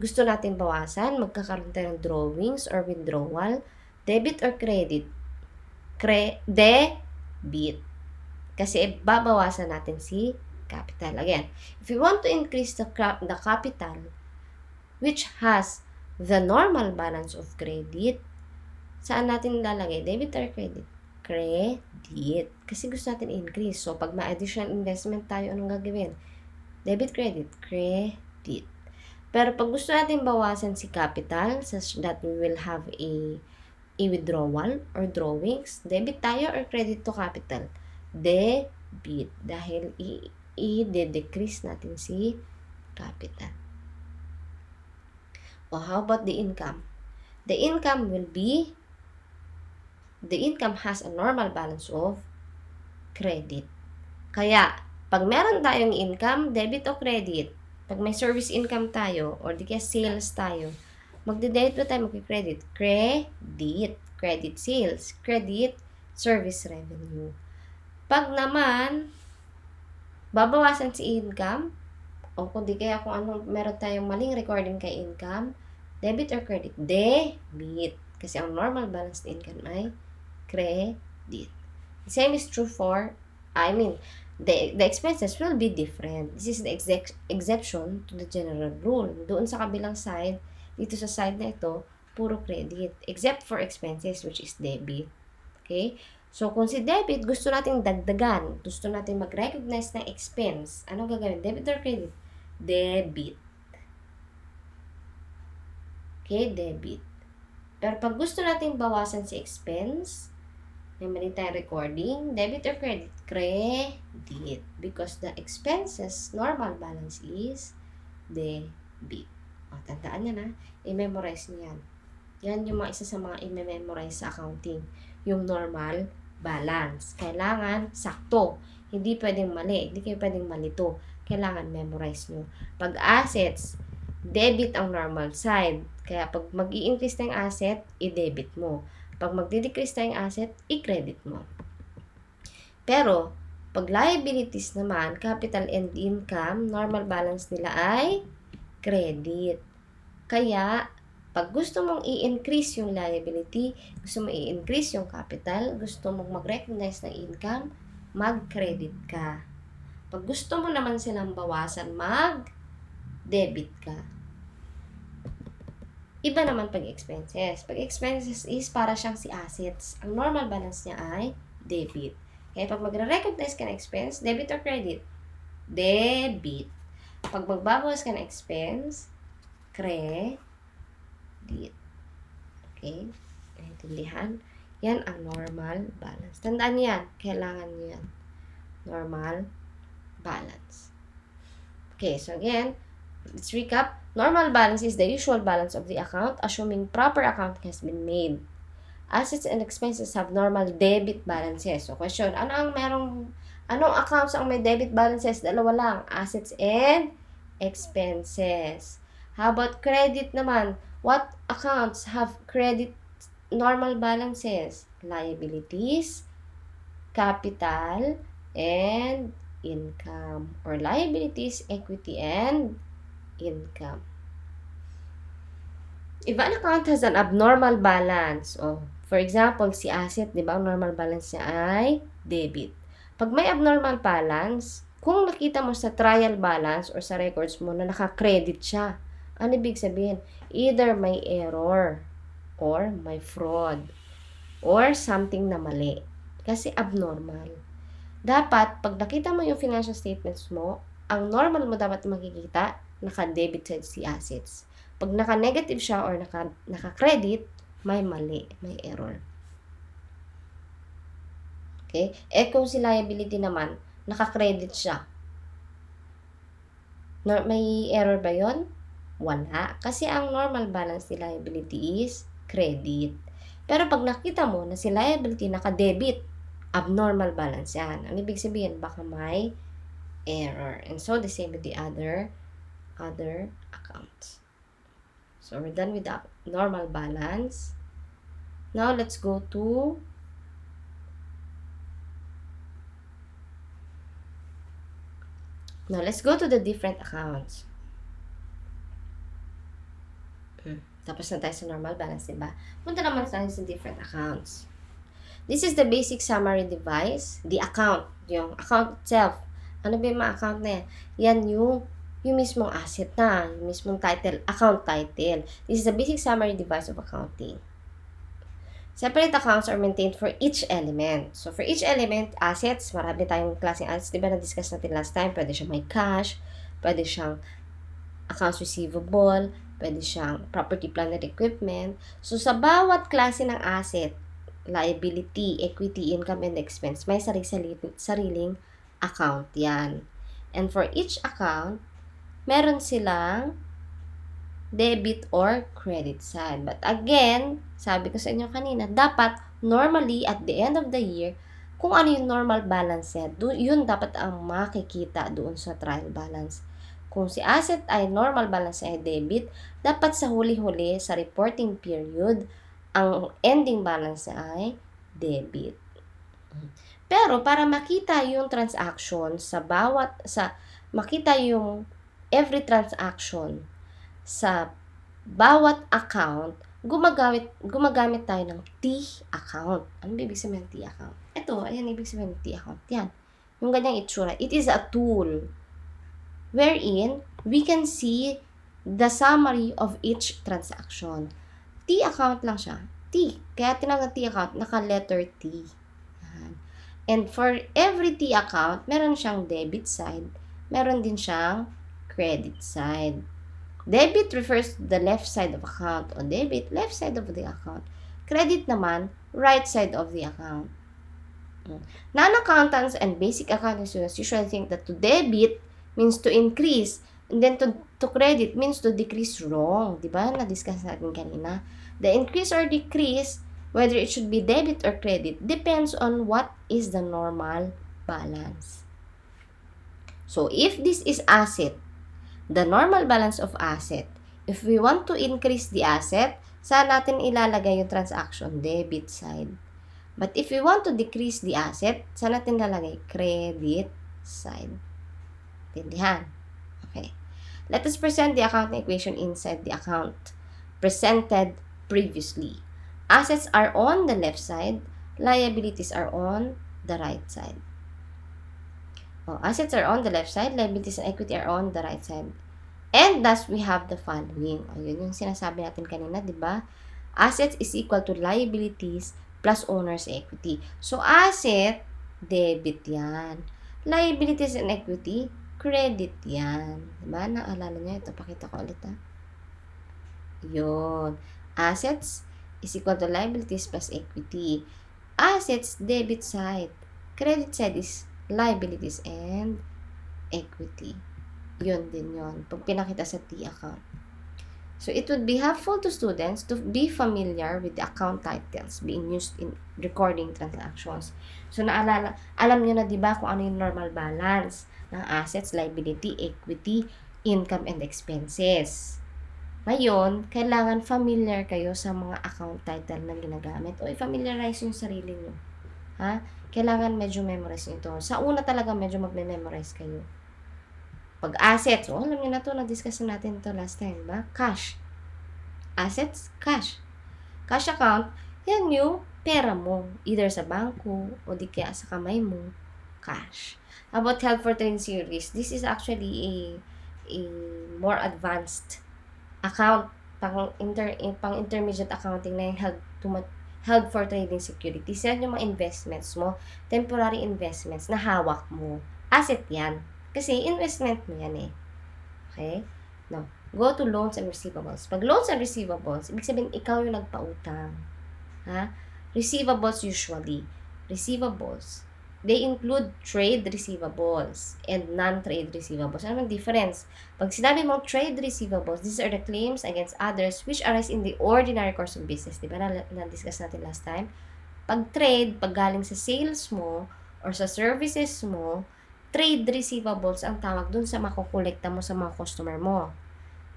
gusto natin bawasan, magkakaroon tayo ng drawings or withdrawal, debit or credit? Debit. Kasi babawasan natin si capital. Again, if we want to increase the capital, which has the normal balance of credit, saan natin lalagay? Debit or credit? Credit. Kasi gusto natin increase. So, pag may additional investment tayo, anong gagawin? Debit, credit? Credit. Pero pag gusto natin bawasan si capital, such that we will have a withdrawal or drawings, debit tayo or credit to capital? Debit. Dahil i-decrease natin si capital. O how about the income? The income has a normal balance of credit. Kaya, pag meron tayong income, debit o credit, pag may service income tayo, or di kaya sales tayo, magde-debit ba tayo, magki-credit? Credit. Credit sales. Credit service revenue. Pag naman, babawasan si income, o kundi kaya kung anong meron tayong maling recording kay income, debit or credit? Debit. Kasi ang normal balanced income ay credit. The same is true for, the expenses will be different. This is the exception to the general rule. Doon sa kabilang side, dito sa side na ito, puro credit. Except for expenses, which is debit. Okay? So, kung si debit, gusto nating dagdagan, gusto nating mag-recognize ng expense, anong gagawin? Debit or credit? Debit. Okay? Debit. Pero pag gusto nating bawasan si expense, may mali tayong recording, debit or credit? Credit. Because the expenses, normal balance is debit. O, tandaan yan ha. I-memorize niyo yan. Yan yung mga isa sa mga i-memorize sa accounting. Yung normal balance. Kailangan sakto. Hindi pwedeng mali. Hindi kayo pwedeng malito. Kailangan memorize nyo. Pag assets, debit ang normal side. Kaya pag mag-i-increase na yung asset, i-debit mo. Pag magdi-decrease na yung asset, i-credit mo. Pero, pag liabilities naman, capital and income, normal balance nila ay credit. Kaya, pag gusto mong i-increase yung liability, gusto mong i-increase yung capital, gusto mong mag-recognize ng income, mag-credit ka. Pag gusto mo naman silang bawasan, mag-debit ka. Iba naman pag expenses. Pag expenses is para siyang si assets. Ang normal balance niya ay debit. Kaya pag magre-recognize ka ng expense, debit or credit? Debit. Pag magbabawas ka ng expense, credit. Okay? Naintindihan? Yan ang normal balance. Tandaan niyo yan. Kailangan niyo yan. Normal balance. Okay, so again, let's recap. Normal balance is the usual balance of the account, assuming proper accounting has been made. Assets and expenses have normal debit balances. So, question, anong accounts ang may debit balances? Dalawa lang, assets and expenses. How about credit naman? What accounts have credit normal balances? Liabilities, capital, and income. Or liabilities, equity, and income. If an account has an abnormal balance, for example, si asset, di ba, ang normal balance niya ay debit. Pag may abnormal balance, kung nakita mo sa trial balance or sa records mo na naka-credit siya, ano ibig sabihin? Either may error or may fraud or something na mali. Kasi abnormal. Dapat, pag nakita mo yung financial statements mo, ang normal mo dapat makikita, naka-debit side si assets. Pag naka-negative siya or naka-credit, may mali, may error. Okay? Kung si liability naman, naka-credit siya. May error ba yon? Wala. Kasi ang normal balance ni liability is credit. Pero pag nakita mo na si liability naka-debit, abnormal balance yan. Ang ibig sabihin, baka may error. And so, the same with the other accounts. So, we're done with the normal balance. Now, let's go to the different accounts. Tapos na tayo sa normal balance, diba? Punta naman tayo sa different accounts. This is the basic summary device. The account, yung account itself. Ano ba yung mga account na yan? Yan yung mismong asset na, yung mismong title, account title. This is the basic summary device of accounting. Separate accounts are maintained for each element. So, for each element, assets, marami tayong klaseng assets. Diba na-discuss natin last time? Pwede siyang may cash, pwede siyang accounts receivable, pwede siyang property, plant, and equipment. So, sa bawat klase ng asset, liability, equity, income, and expense, may sariling account yan. And for each account, meron silang debit or credit side. But again, sabi ko sa inyo kanina, dapat normally at the end of the year, kung ano yung normal balance yan, yun dapat ang makikita doon sa trial balance. Kung si asset ay normal balance ay debit, dapat sa huli-huli, sa reporting period, ang ending balance ay debit. Pero para makita yung transaction makita yung every transaction sa bawat account, gumagamit tayo ng T account. Ano ibig sabihin ng T account? Ito, ayan, ibig sabihin ng T account. Yan. Yung ganyang itsura. It is a tool wherein we can see the summary of each transaction. T account lang siya. T. Kaya tinawag na T account, naka-letter T. Yan. And for every T account, meron siyang debit side, meron din siyang credit side. Debit refers to the left side of account, o debit, left side of the account. Credit naman, right side of the account. Non-accountants and basic accounting students usually think that to debit means to increase, and then to credit means to decrease. Wrong. Diba? Na-discuss natin kanina. The increase or decrease, whether it should be debit or credit, depends on what is the normal balance. So, if this is asset, the normal balance of asset, if we want to increase the asset, saan natin ilalagay yung transaction? Debit side. But if we want to decrease the asset, saan natin ilalagay? Credit side. Tindihan? Okay. Let us present the accounting equation inside the account presented previously. Assets are on the left side, liabilities are on the right side. Assets are on the left side, liabilities and equity are on the right side. And thus, we have the following. Yun yung sinasabi natin kanina, di ba? Assets is equal to liabilities plus owner's equity. So, asset, debit yan. Liabilities and equity, credit yan. Di ba? Naalala niyo ito. Pakita ko ulit, ha? Yun. Assets is equal to liabilities plus equity. Assets, debit side. Credit side is liabilities and equity. Yun din yun. Pag pinakita sa T account. So, it would be helpful to students to be familiar with the account titles being used in recording transactions. So, alam nyo na diba kung ano yung normal balance ng assets, liability, equity, income, and expenses. Ngayon, kailangan familiar kayo sa mga account title na ginagamit o i-familiarize yung sarili nyo. Ha? Kailangan medyo memorize nyo ito. Sa una talaga medyo magme-memorize kayo. Pag assets, alam niyo na to, na-discuss natin ito last time, ba? Cash. Assets, cash. Cash account, yan yung pera mo. Either sa bangko, o di kaya sa kamay mo, cash. About held for trading series, this is actually a more advanced account, pang intermediate accounting na yung held for trading securities. Yan yung mga investments mo, temporary investments na hawak mo. Asset yan. Kasi investment mo yan eh. Okay? Now, go to loans and receivables. Pag loans and receivables, ibig sabihin ikaw yung nagpautang. Ha? Receivables usually. Receivables, they include trade receivables and non-trade receivables. Ano ang difference? Pag sinabi mong trade receivables, these are the claims against others which arise in the ordinary course of business. Diba na-discuss natin last time? Pag trade, pag galing sa sales mo or sa services mo, trade receivables ang tawag dun sa makukolekta mo sa mga customer mo.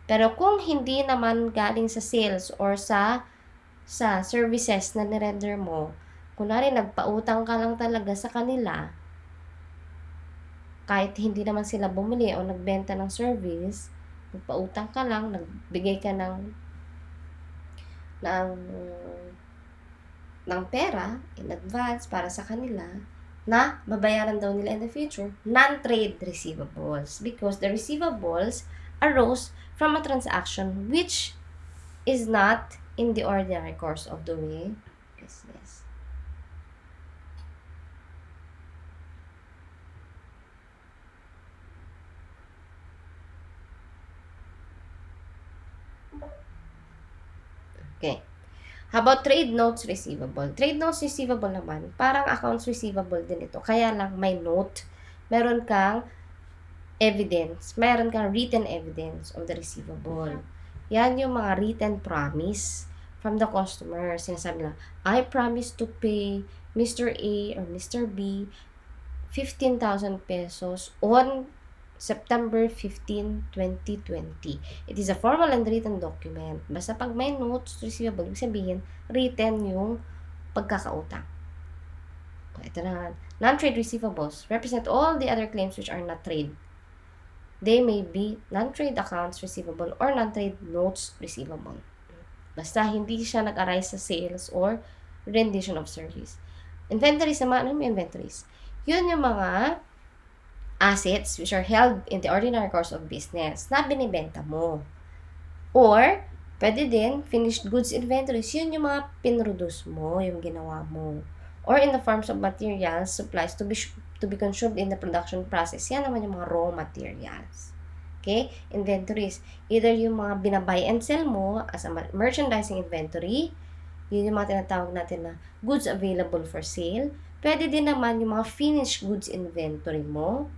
Pero kung hindi naman galing sa sales or sa services na nirender mo, kunwari nagpautang ka lang talaga sa kanila, kahit hindi naman sila bumili o nagbenta ng service, nagpautang ka lang, nagbigay ka ng pera in advance para sa kanila, na babayaran daw nila in the future, non-trade receivables. Because the receivables arose from a transaction which is not in the ordinary course of doing business. Okay. How about trade notes receivable? Trade notes receivable naman, parang accounts receivable din ito. Kaya lang may note. Meron kang evidence. Meron kang written evidence of the receivable. Yan yung mga written promise from the customer. Sinasabi lang, I promise to pay Mr. A or Mr. B 15,000 pesos on September 15, 2020. It is a formal and written document. Basta pag may notes receivable, ibig sabihin, written yung pagkakautang. Ito na. Non-trade receivables represent all the other claims which are not trade. They may be non-trade accounts receivable or non-trade notes receivable. Basta hindi siya nag-arise sa sales or rendition of service. Inventories naman, ano yung inventories? Yun yung mga assets which are held in the ordinary course of business na binibenta mo. Or, pwede din, finished goods inventories. Yun yung mga pinroduce mo, yung ginawa mo. Or in the forms of materials, supplies to be consumed in the production process. Yan naman yung mga raw materials. Okay? Inventories. Either yung mga binabay and sell mo as a merchandising inventory, yun yung mga tinatawag natin na goods available for sale. Pwede din naman yung mga finished goods inventory mo.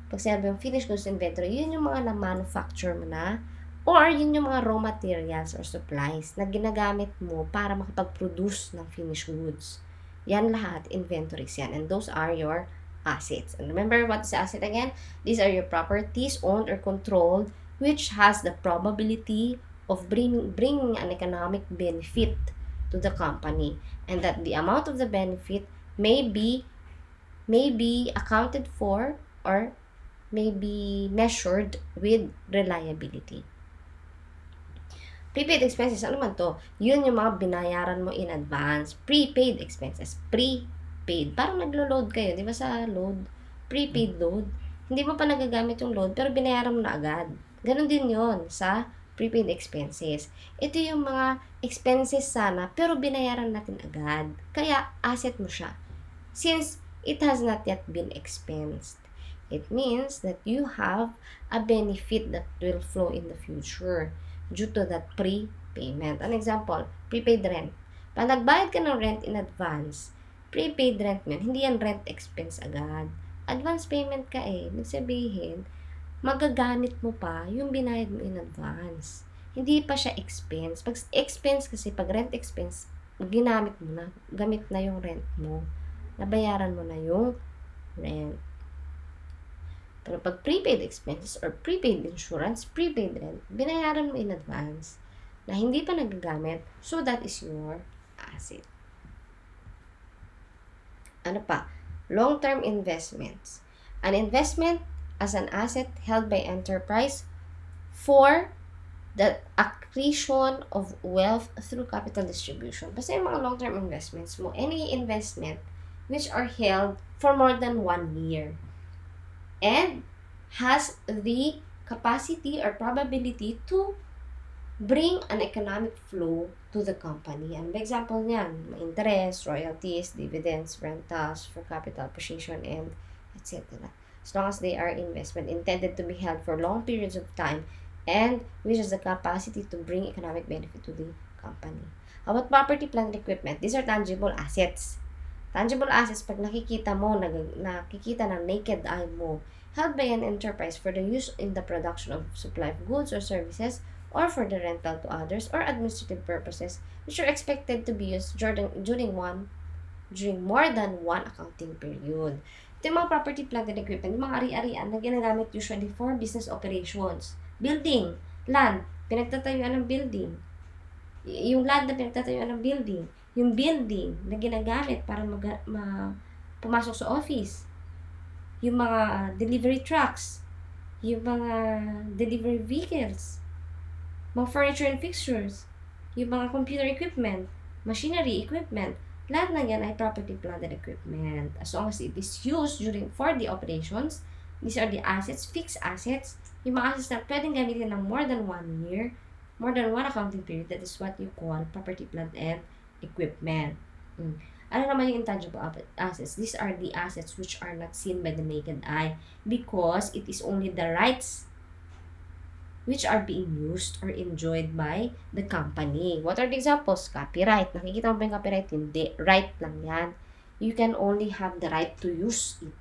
Pag sinabi yung finished goods inventory, yun yung mga na-manufacture mo na, or yun yung mga raw materials or supplies na ginagamit mo para makapag-produce ng finished goods. Yan lahat, inventories yan. And those are your assets. And remember, what is asset again? These are your properties owned or controlled which has the probability of bringing an economic benefit to the company, and that the amount of the benefit may be accounted for or may be measured with reliability. Prepaid expenses, ano man to? Yun yung mga binayaran mo in advance. Prepaid expenses. Prepaid. Parang naglo-load kayo, di ba sa load? Prepaid load. Hindi mo pa nagagamit yung load, pero binayaran mo na agad. Ganon din yon sa prepaid expenses. Ito yung mga expenses sana, pero binayaran natin agad. Kaya, asset mo siya. Since it has not yet been expensed. It means that you have a benefit that will flow in the future due to that prepayment. An example, prepaid rent. Pag nagbayad ka ng rent in advance, prepaid rent mo, hindi yan rent expense agad. Advance payment ka eh. Ibig sabihin, magagamit mo pa yung binayad mo in advance. Hindi pa siya expense. Pag expense kasi, pag rent expense, ginamit mo na, gamit na yung rent mo. Nabayaran mo na yung rent. Pero pag prepaid expenses or prepaid insurance, prepaid rent, binayaran mo in advance na hindi pa nagagamit, so that is your asset. Ano pa? Long-term investments. An investment as an asset held by enterprise for the accretion of wealth through capital distribution. Basta yung mga long-term investments mo, any investment which are held for more than 1 year and has the capacity or probability to bring an economic flow to the company. An example niyan, interest, royalties, dividends, rentals for capital appreciation, and etc. As long as they are investment intended to be held for long periods of time and which has the capacity to bring economic benefit to the company. How about property, plant, and equipment? These are tangible assets. Tangible assets, pag nakikita mo, nakikita ng naked eye mo, held by an enterprise for the use in the production of supply of goods or services, or for the rental to others, or administrative purposes, which are expected to be used during more than one accounting period. Ito yung mga property, plant, and equipment, yung mga ari-arian na ginagamit usually for business operations. Building, land, pinagtatayuan ng building. Yung land na pinagtatayuan ng building. Yung building na ginagamit para pumasok sa office. Yung mga delivery trucks. Yung mga delivery vehicles. Mga furniture and fixtures. Yung mga computer equipment. Machinery equipment. Lahat na yan ay property, plant, and equipment. As long as it is used for the operations, these are the assets, fixed assets. Yung mga assets na pwedeng gamitin ng more than 1 year, more than one accounting period, that is what you call property, plant, and equipment. Ano naman yung intangible assets? These are the assets which are not seen by the naked eye because it is only the rights which are being used or enjoyed by the company. What are the examples? Copyright. Nakikita mo ba yung copyright? Hindi. Right lang yan. You can only have the right to use it.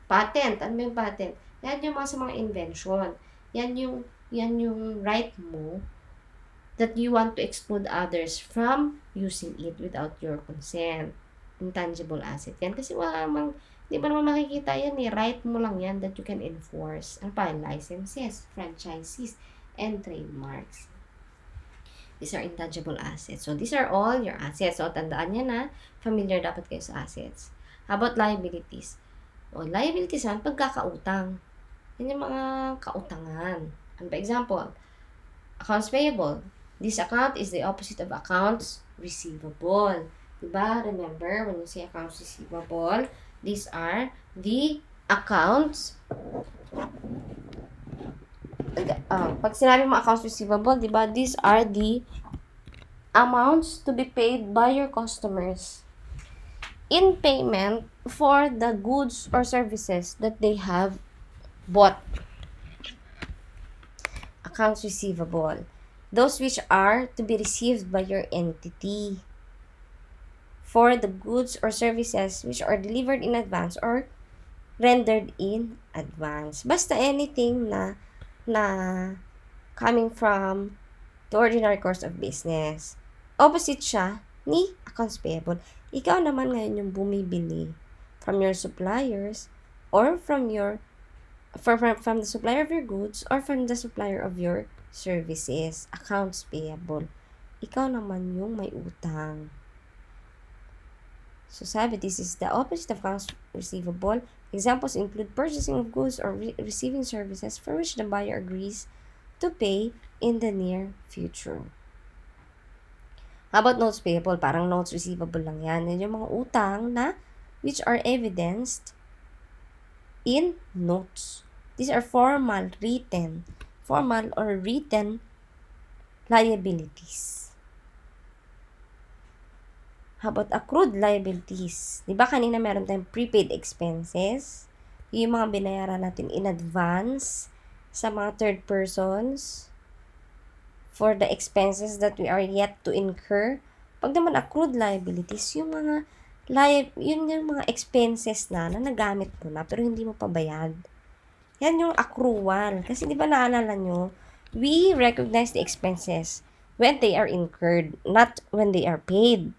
Patent. Ano ba yung patent? Yan yung sa mga invention. Yan yung right mo that you want to exclude others from using it without your consent. Intangible asset yan. Kasi di ba naman makikita yan eh. Right mo lang yan that you can enforce. Ano pa? Licenses, franchises, and trademarks. These are intangible assets. So, these are all your assets. So, tandaan nyo na, familiar dapat kayo sa assets. How about liabilities? O, liabilities naman, pagkakautang. Yan yung mga kautangan. Ano ba example? Accounts payable. This account is the opposite of accounts receivable. Diba? Remember, when you say accounts receivable, these are the accounts. Pag sinabi mo accounts receivable, diba? These are the amounts to be paid by your customers in payment for the goods or services that they have bought. Accounts receivable. Those which are to be received by your entity for the goods or services which are delivered in advance or rendered in advance. Basta anything na coming from the ordinary course of business. Opposite siya ni accounts payable. Ikaw naman ngayon yung bumibili from your suppliers or from the supplier of your goods or from the supplier of your services. Accounts payable. Ikaw naman yung may utang. So sabi, this is the opposite of accounts receivable. Examples include purchasing of goods or receiving services for which the buyer agrees to pay in the near future. How about notes payable? Parang notes receivable lang yan. Yan yung mga utang na which are evidenced in notes. These are formal or written liabilities. How about accrued liabilities? Diba kanina meron tayong prepaid expenses? Yung mga binayaran natin in advance sa mga third persons for the expenses that we are yet to incur. Pag naman accrued liabilities, yung mga expenses na nagamit mo na pero hindi mo pa bayad. Yan yung accrual. Kasi di ba naalala nyo, we recognize the expenses when they are incurred, not when they are paid.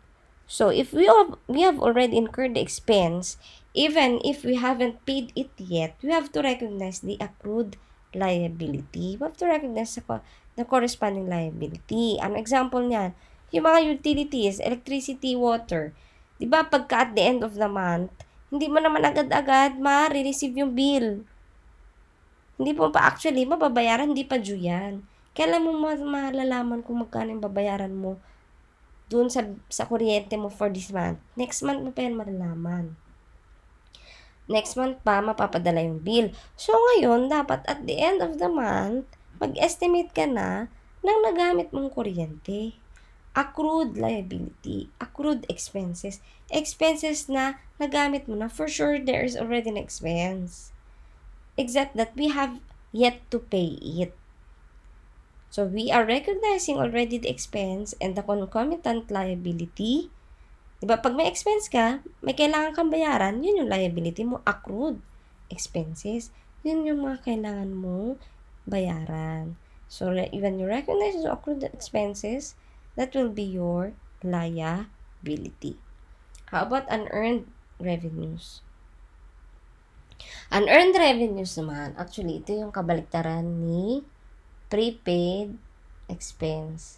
So, if we have already incurred the expense, even if we haven't paid it yet, we have to recognize the accrued liability. We have to recognize the corresponding liability. An example niyan, yung mga utilities, electricity, water. Diba, pagka at the end of the month, hindi mo naman agad-agad ma-receive yung bill. Hindi mo pa actually, mababayaran, hindi pa due yan. Kailan mo malalaman kung magkano yung babayaran mo dun sa kuryente mo for this month? Next month mo pa yan malalaman. Next month pa, mapapadala yung bill. So, ngayon, dapat at the end of the month, mag-estimate ka na ng nagamit mong kuryente. Accrued liability, accrued expenses. Expenses na nagamit mo na, for sure, there is already an expense. Except that we have yet to pay it. So, we are recognizing already the expense and the concomitant liability. Diba, pag may expense ka, may kailangan kang bayaran, yun yung liability mo, accrued expenses. Yun yung mga kailangan mo bayaran. So, when you recognize the accrued expenses, that will be your liability. How about unearned revenues? Unearned revenues naman, actually, ito yung kabaliktaran ni prepaid expense.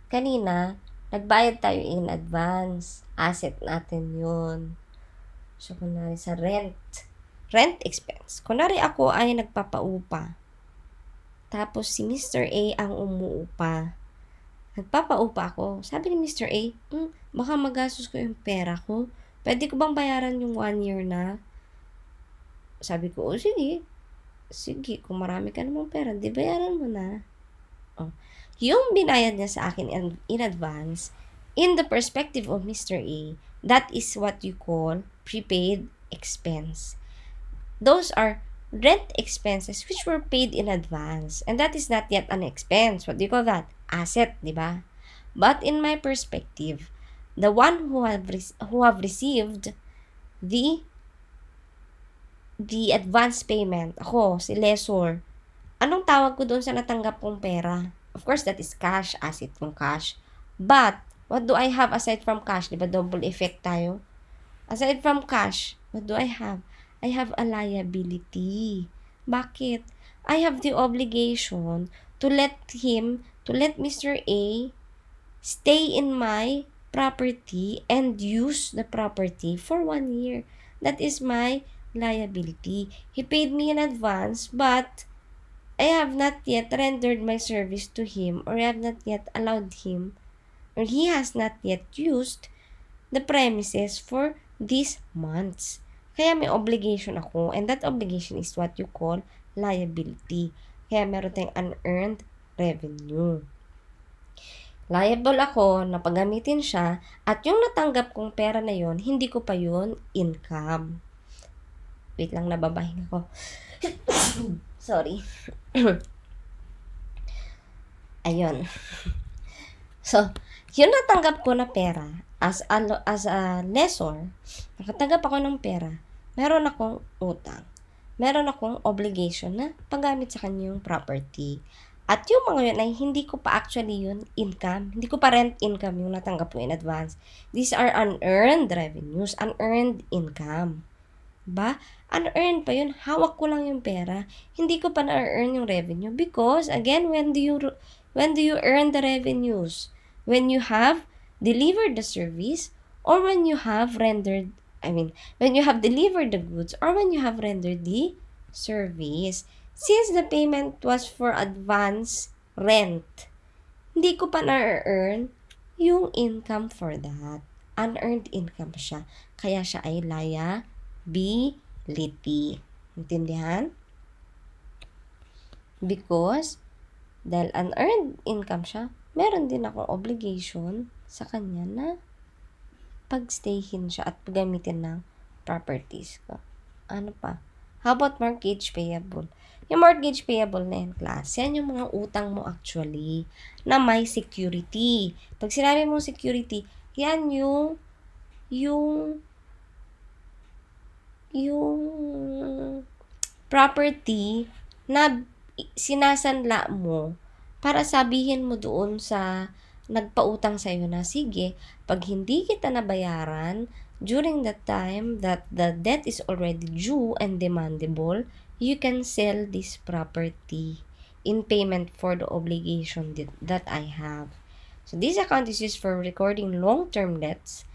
Kanina, nagbayad tayo in advance. Asset natin yun. So, kunwari sa rent expense. Kunwari ako ay nagpapaupa. Tapos, si Mr. A ang umuupa. Nagpapaupa ako. Sabi ni Mr. A, baka magastos ko yung pera ko. Pwede ko bang bayaran yung 1 year na? Sabi ko, sige. Sige, kung marami ka namang pera, di bayaran mo na. Yung binayad niya sa akin in advance, in the perspective of Mr. A, that is what you call prepaid expense. Those are rent expenses which were paid in advance. And that is not yet an expense. What do you call that? Asset, di ba? But in my perspective, the one who have received the advance payment, ako, si lessor, anong tawag ko doon sa natanggap kong pera? Of course, that is cash, asset kong cash. But, what do I have aside from cash? Diba double effect tayo? Aside from cash, what do I have? I have a liability. Bakit? I have the obligation to let Mr. A stay in my property and use the property for 1 year. That is my liability. He paid me in advance, but I have not yet rendered my service to him, or I have not yet allowed him, or he has not yet used the premises for these months. Kaya may obligation ako, and that obligation is what you call liability. Kaya meron tayong unearned revenue. Liable ako na paggamitin siya, at yung natanggap kong pera na yon, hindi ko pa yun income. Wait lang, nababahin ako. Sorry. Ayun. So, yung natanggap ko na pera, as a lessor, nakatanggap ako ng pera, meron akong utang. Meron akong obligation na paggamit sa kanyang property. At yung mga yun ay hindi ko pa actually yun income. Hindi ko pa rent income yung natanggap ko in advance. These are unearned revenues, unearned income. Ba? Unearned pa yun. Hawak ko lang yung pera. Hindi ko pa na-earn yung revenue because, again, when do you earn the revenues? When you have delivered the service, or when you have when you have delivered the goods, or when you have rendered the service. Since the payment was for advance rent, hindi ko pa na-earn yung income for that. Unearned income siya. Kaya siya ay liability. Intindihan? Because, dahil unearned income siya, meron din akong obligation sa kanya na pagstayhin siya at paggamitin ng properties ko. Ano pa? How about mortgage payable? Yung mortgage payable na yan, class, yan yung mga utang mo actually na may security. Pag sinabi mong security, yan yung property na sinasanla mo para sabihin mo doon sa nagpautang sa iyo na, sige, pag hindi kita nabayaran during the time that the debt is already due and demandable, you can sell this property in payment for the obligation that I have. So this account is used for recording long-term debts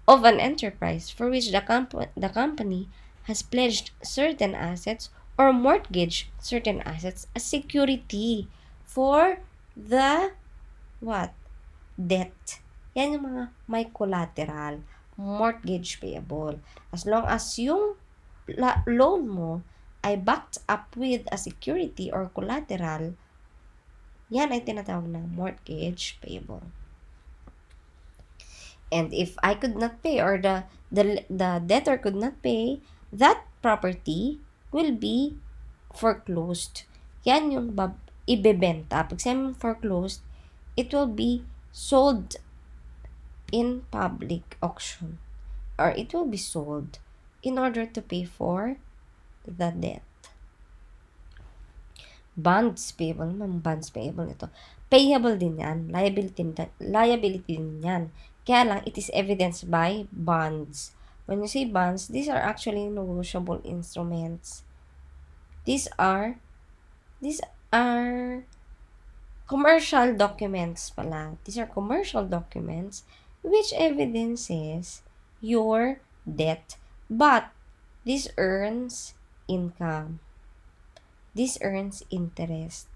of an enterprise for which the company has pledged certain assets or mortgaged certain assets as security for the debt. Yan yung mga may collateral, mortgage payable. As long as yung loan mo ay backed up with a security or collateral, yan ay tinatawag na mortgage payable. And if I could not pay, or the debtor could not pay, that property will be foreclosed. Yan yung ibebenta. Pag sabi foreclosed, it will be sold in public auction, or it will be sold in order to pay for the debt. Bonds payable naman, bonds payable ito. Payable din yan, liability din yan. Kaya lang, it is evidenced by bonds. When you say bonds, these are actually negotiable instruments. These are commercial documents pala. These are commercial documents which evidences your debt. But, this earns income. This earns interest.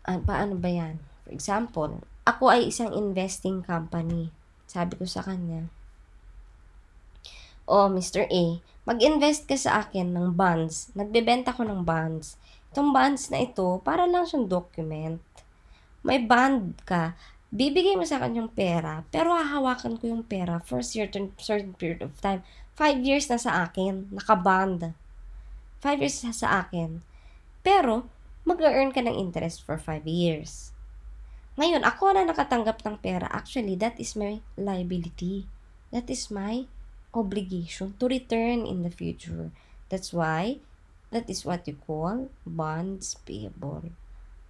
Paano ba yan? For example, ako ay isang investing company. Sabi ko sa kanya, "Oh, Mr. A, mag-invest ka sa akin ng bonds. Nagbebenta ko ng bonds. Itong bonds na ito, para lang siyang document. May bond ka. Bibigay mo sa akin yung pera, pero hahawakan ko yung pera for certain period of time. 5 years na sa akin, nakabond. 5 years na sa akin. Pero, mag-earn ka ng interest for 5 years. Ngayon, ako na nakatanggap ng pera. Actually, that is my liability. That is my obligation to return in the future. That's why, that is what you call bonds payable.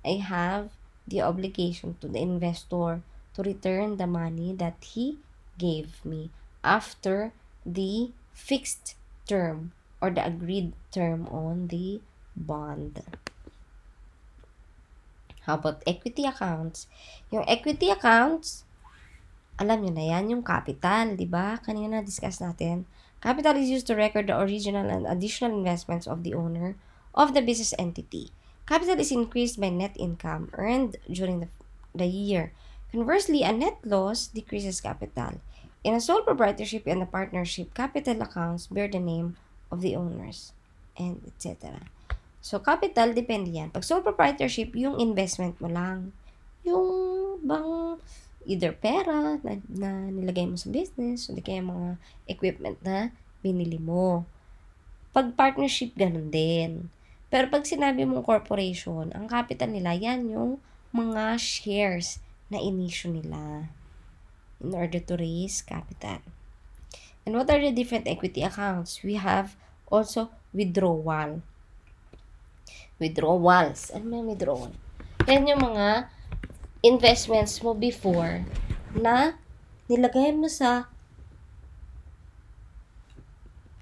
I have the obligation to the investor to return the money that he gave me after the fixed term or the agreed term on the bond. How about equity accounts? Yung equity accounts, alam nyo na yan, yung capital, di ba? Kanina na-discuss natin. Capital is used to record the original and additional investments of the owner of the business entity. Capital is increased by net income earned during the year. Conversely, a net loss decreases capital. In a sole proprietorship and a partnership, capital accounts bear the name of the owners, and etc. So, capital, depende yan. Pag sole proprietorship, yung investment mo lang. Yung bang either pera na nilagay mo sa business, o di kaya mga equipment na binili mo. Pag partnership, ganun din. Pero pag sinabi mong corporation, ang capital nila, yan yung mga shares na inisyo nila in order to raise capital. And what are the different equity accounts? We have also withdrawal. Withdrawals. Ano may withdrawal? Yan yung mga investments mo before na nilagay mo sa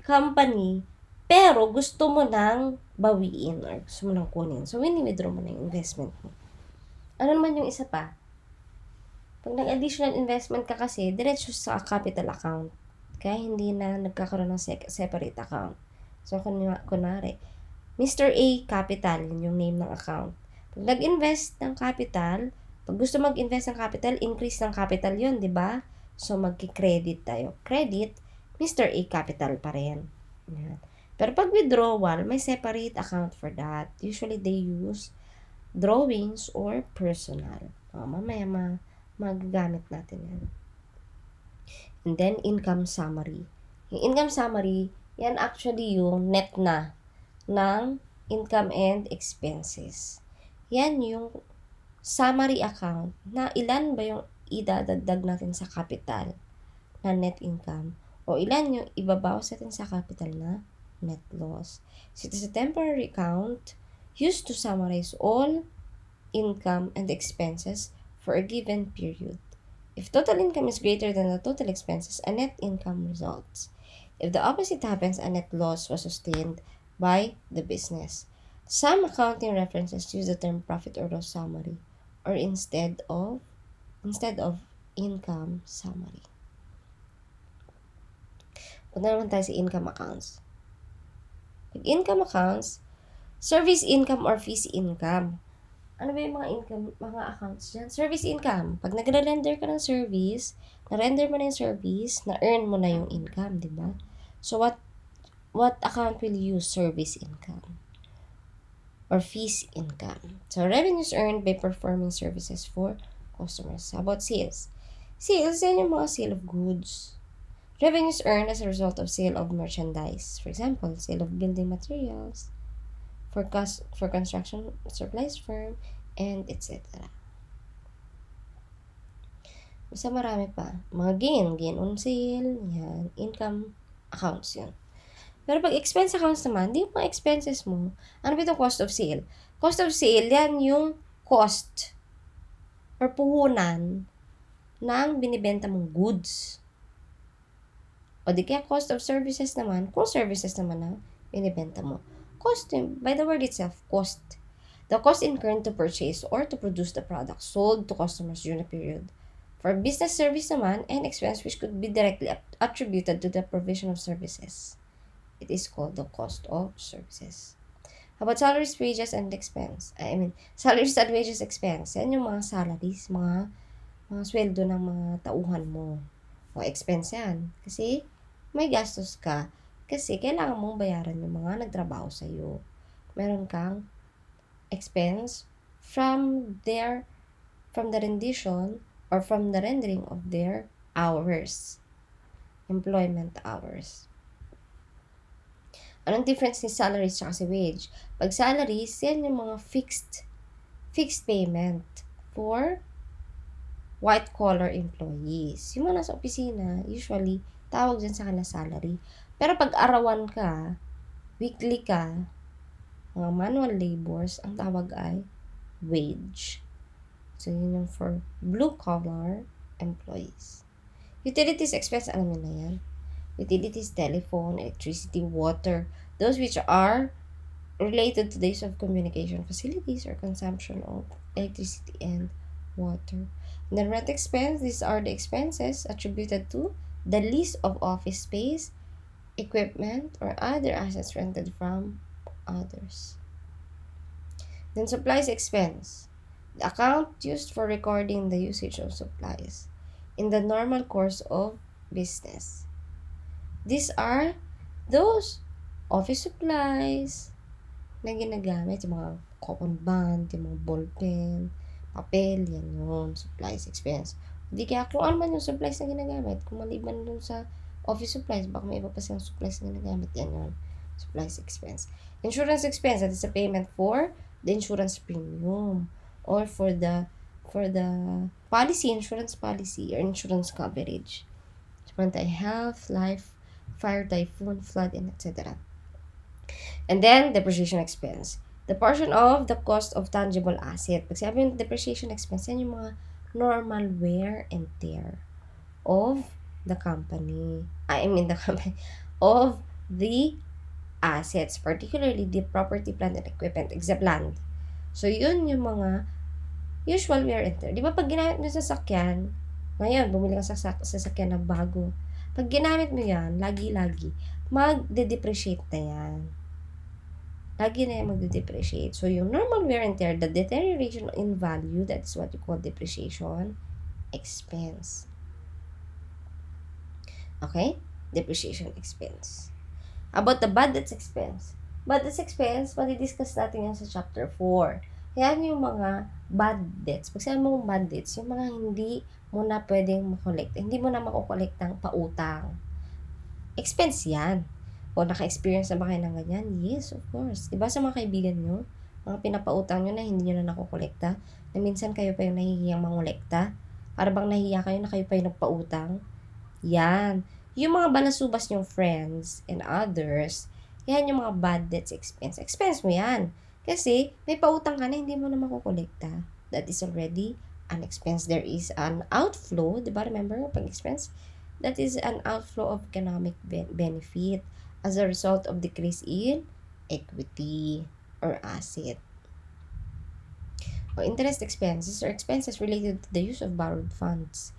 company pero gusto mo nang bawiin or gusto mo nang kunin. So, wini-withdraw mo na yung investment mo. Ano naman yung isa pa? Pag nag-additional investment ka kasi, diretso sa capital account. Kaya hindi na nagkakaroon ng separate account. So, kunwari, Mr. A Capital, yun yung name ng account. Pag nag-invest ng capital, pag gusto mag-invest ng capital, increase ng capital yun, di ba? So, magki-credit tayo. Credit, Mr. A Capital pa rin. Yan. Pero pag withdrawal, may separate account for that. Usually, they use drawings or personal. Mamaya magagamit natin yan. And then, income summary. Yung income summary, yan actually yung net na ng income and expenses. Yan yung summary account na ilan ba yung idadagdag natin sa capital na net income o ilan yung ibabawas natin sa capital na net loss. So, it is a temporary account used to summarize all income and expenses for a given period. If total income is greater than the total expenses, a net income results. If the opposite happens, a net loss was sustained by the business. Some accounting references use the term profit or loss summary or instead of income summary. Punta naman tayo sa income accounts. Pag income accounts, service income or fees income. Ano ba yung mga income, mga accounts dyan? Service income. Pag nagre-render ka ng service, na-render mo na yung service, na-earn mo na yung income, di ba? So, what account will use service income? Or fees income? So, revenues earned by performing services for customers. How about sales? Sales, yan yung mga sale of goods. Revenues earned as a result of sale of merchandise. For example, sale of building materials, for construction supplies firm, and etc. Basta marami pa. Mga gain on sale, yan, income accounts yan. Pero pag expense accounts naman, di yung mga expenses mo. Ano ba itong cost of sale? Cost of sale, yan yung cost or puhunan ng binibenta mong goods. O di kaya cost of services naman, kung services naman na binibenta mo. Cost, by the word itself, cost. The cost incurred to purchase or to produce the product sold to customers during a period. For business service naman, an expense which could be directly attributed to the provision of services. It is called the cost of services. How about salaries, wages, and expense? Salaries and wages expense. Yan yung mga salaries, mga sweldo ng mga tauhan mo. O expense yan. Kasi may gastos ka. Kasi kailangan mong bayaran yung mga nagtrabaho sa'yo. Meron kang expense from the rendition or from the rendering of their hours. Employment hours. Anong difference ni salaries at sa wage? Pag salaries, yan yung mga fixed payment for white-collar employees. Yung mga nasa opisina, usually, tawag dyan sa kanila salary. Pero pag arawan ka, weekly ka, mga manual labors, ang tawag ay wage. So, yun yung for blue-collar employees. Utilities expense, alam mo na yan. Utilities, telephone, electricity, water, those which are related to the use of communication facilities or consumption of electricity and water. And then rent expense, these are the expenses attributed to the lease of office space, equipment, or other assets rented from others. Then supplies expense. The account used for recording the usage of supplies in the normal course of business. These are those office supplies na ginagamit, yung mga cotton band, yung mga ballpen, papel, yan yun, supplies expense. Hindi kaya kung ano man yung supplies na ginagamit, kung maliban dun sa office supplies, baka may iba pa silang supplies na ginagamit, yan yun, supplies expense. Insurance expense, that is a payment for the insurance premium or for the policy, insurance policy or insurance coverage. Health, life, fire, typhoon, flood, and etc. And then, depreciation expense. The portion of the cost of tangible asset. Pag sabi yung depreciation expense, yan yung mga normal wear and tear of the company. The company. Of the assets, particularly the property, plant, and equipment, except land. So, yun yung mga usual wear and tear. Di ba pag ginamit mo sa sasakyan, ngayon, bumili ka sa sasakyan na bago. Pag ginamit mo yan, lagi-lagi, mag-depreciate na yan. Lagi na yung mag-depreciate. So, yung normal wear and tear, the deterioration in value, that's what you call depreciation expense. Okay? Depreciation expense. About the bad debts expense. Bad debts expense, mali-discuss natin yan sa chapter 4. Yan yung mga bad debts. Pag sabi mo bad debts, yung mga hindi mo na pwedeng makolekta. Hindi mo na makukolektang pautang. Expense yan. O naka-experience na ba kayo ng ganyan? Yes, of course. Diba sa mga kaibigan nyo, mga pinapautang nyo na hindi nyo na nakukolekta, na minsan kayo pa yung nahihiyang mangolekta, para bang nahihiya kayo na kayo pa yung nagpautang? Yan. Yung mga balasubas nyong friends and others, yan yung mga bad debts expense. Expense mo yan. Kasi may pautang ka na hindi mo na makukolekta. That is already an expense. There is an outflow, diba? Remember, pag-expense? That is an outflow of economic benefit as a result of decrease in equity or asset. O interest expenses or expenses related to the use of borrowed funds.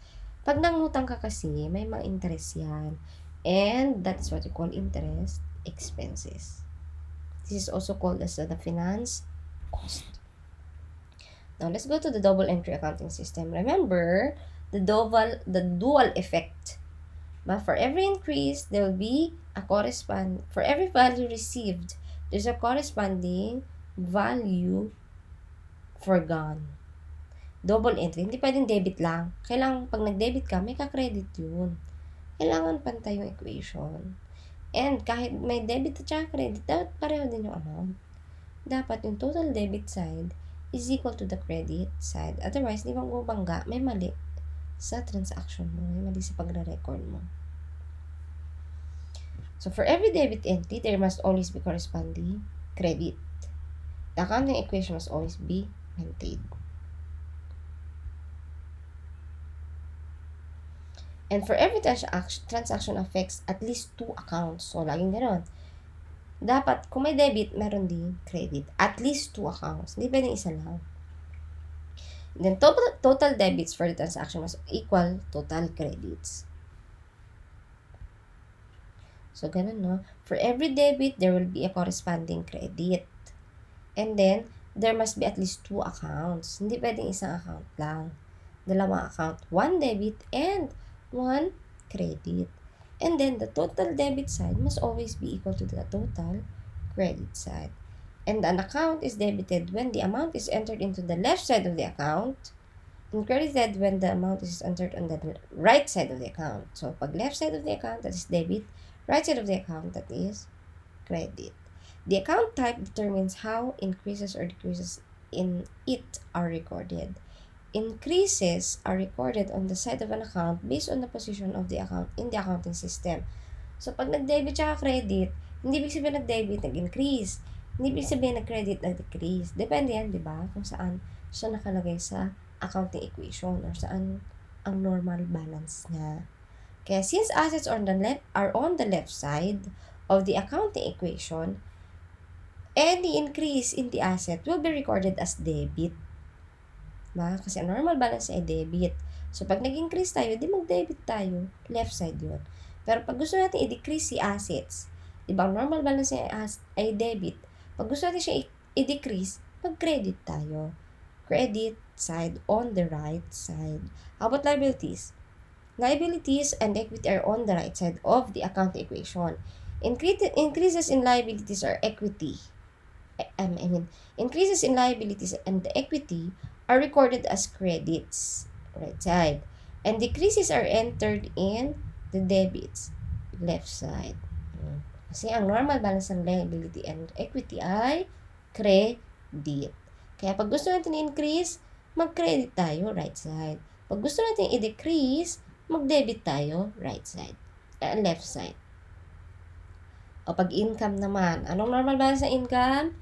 Pag nangutang ka kasi, may mga interest yan. And that's what you call interest expenses. This is also called as the finance cost. Now, let's go to the double entry accounting system. Remember, the dual effect. But for every increase, there will be for every value received, there's a corresponding value forgone. Double entry. Hindi pwedeng debit lang. Kailangan pag nag-debit ka, may ka-credit yun. Kailangan pantay yung equation. And kahit may debit at saka credit, dapat pareho din yung amount. Dapat yung total debit side is equal to the credit side. Otherwise, di ba bangga, may mali sa transaction mo, may mali sa pagre-record mo. So, for every debit entry, there must always be corresponding credit. The accounting equation must always be maintained. And for every transaction affects at least two accounts. So, laging gano'n. Dapat, kung may debit, meron din credit. At least two accounts. Hindi pwedeng isa lang. Then, total debits for the transaction must equal total credits. So, ganun, no? For every debit, there will be a corresponding credit. And then, there must be at least two accounts. Hindi pwedeng isang account lang. Dalawang account. One debit and one credit. And then, the total debit side must always be equal to the total credit side. And an account is debited when the amount is entered into the left side of the account and credited when the amount is entered on the right side of the account. So, pag left side of the account, that is debit. Right side of the account, that is credit. The account type determines how increases or decreases in it are recorded. Increases are recorded on the side of an account based on the position of the account in the accounting system. So, pag nag-debit siya credit, hindi ibig sabihin nag-debit, nag-increase. Hindi ibig sabihin nag-credit, nag-decrease. Depende yan, di ba? Kung saan siya nakalagay sa accounting equation or saan ang normal balance niya. Kaya since assets are on the left side of the accounting equation, any increase in the asset will be recorded as debit. Diba? Kasi ang normal balance ay debit. So, pag nag-increase tayo, di mag-debit tayo. Left side yun. Pero pag gusto natin i-decrease si assets, di ba ang normal balance ay debit. Pag gusto natin siya i-decrease, mag-credit tayo. Credit side on the right side. How about liabilities? Liabilities and equity are on the right side of the account equation. Increases in liabilities or equity. Increases in liabilities and the equity are recorded as credits, right side. And decreases are entered in the debits, left side. Kasi ang normal balance ng liability and equity ay credit. Kaya pag gusto natin i-increase, mag-credit tayo, right side. Pag gusto natin i-decrease, mag-debit tayo, right side. Left side. O pag income naman, anong normal balance ng income?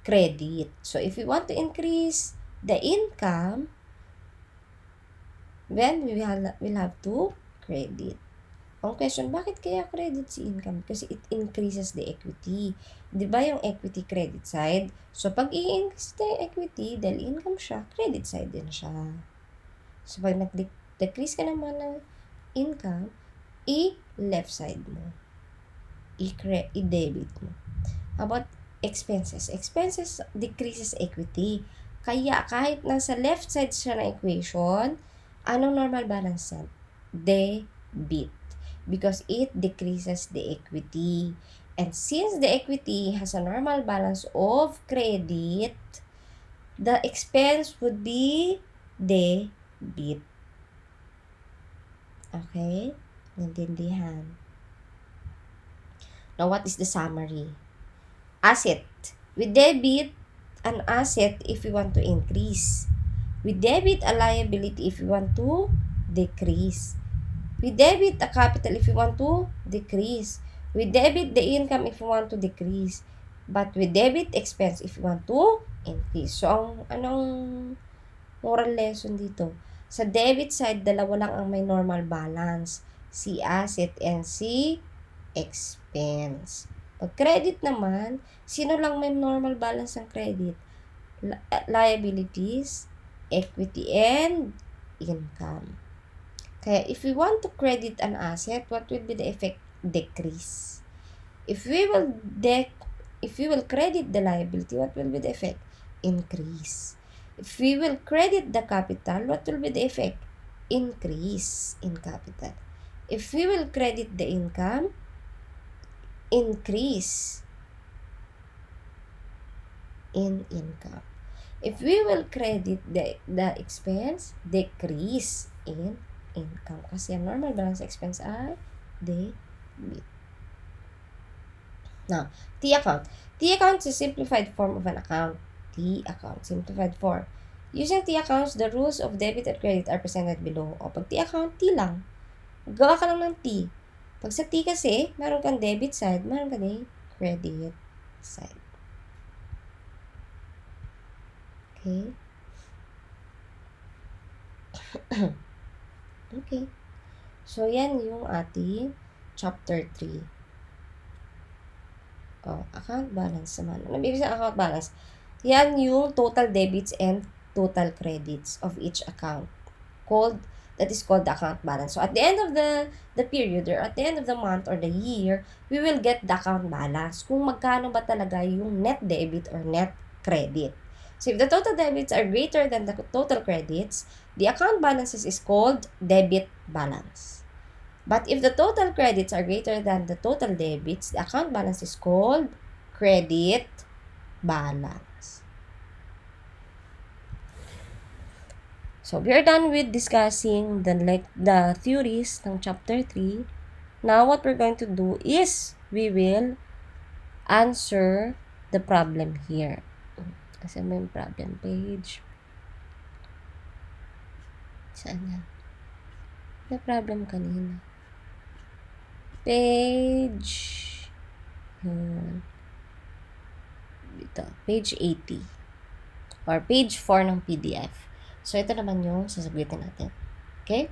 Credit. So, if we want to increase the income, then we'll have to credit. Ang question, bakit kaya credit si income? Kasi it increases the equity. Di ba yung equity credit side? So, pag i-increase the equity, dahil income siya, credit side din siya. So, pag nag-decrease ka naman ng income, i-left side mo. I-debit mo. How about expenses? Expenses decreases equity. Kaya kahit nasa left side siya ng equation, anong normal balance yan? Debit. Because it decreases the equity. And since the equity has a normal balance of credit, the expense would be debit. Okay? Naintindihan. Now, what is the summary? Asset. We debit an asset if we want to increase. We debit a liability if we want to decrease. We debit a capital if we want to decrease. We debit the income if we want to decrease. But we debit expense if we want to increase. So, anong moral lesson dito? Sa debit side, dalawa lang ang may normal balance. Si asset and si expense. Pag credit naman, sino lang may normal balance ng credit? Liabilities, equity, and income. Kaya if we want to credit an asset, what will be the effect? Decrease. If we will credit the liability, what will be the effect? Increase. If we will credit the capital, what will be the effect? Increase in capital. If we will credit the income, increase in income. If we will credit the expense, decrease in income. Kasi ang normal balance expense ay debit. Now, T account. T account is a simplified form of an account. T account, simplified form. Using T accounts, the rules of debit and credit are presented below. O pag T account, T lang. Gawa ka lang ng T. Pag sa T kasi, meron kang debit side, meron kang credit side. Okay? Okay. So, yan yung ating chapter 3. Account balance naman. Ano ibig sabihin account balance? Yan yung total debits and total credits of each account. That is called the account balance. So, at the end of the period or at the end of the month or the year, we will get the account balance. Kung magkano ba talaga yung net debit or net credit. So, if the total debits are greater than the total credits, the account balances is called debit balance. But if the total credits are greater than the total debits, the account balance is called credit balance. So, we are done with discussing the theories ng chapter 3. Now, what we're going to do is we will answer the problem here. Kasi may problem page. Saan yan? May problem kanina. Page. Dito. Page 80. Or page 4 ng PDF. So, ito naman yung sasagutin natin. Okay?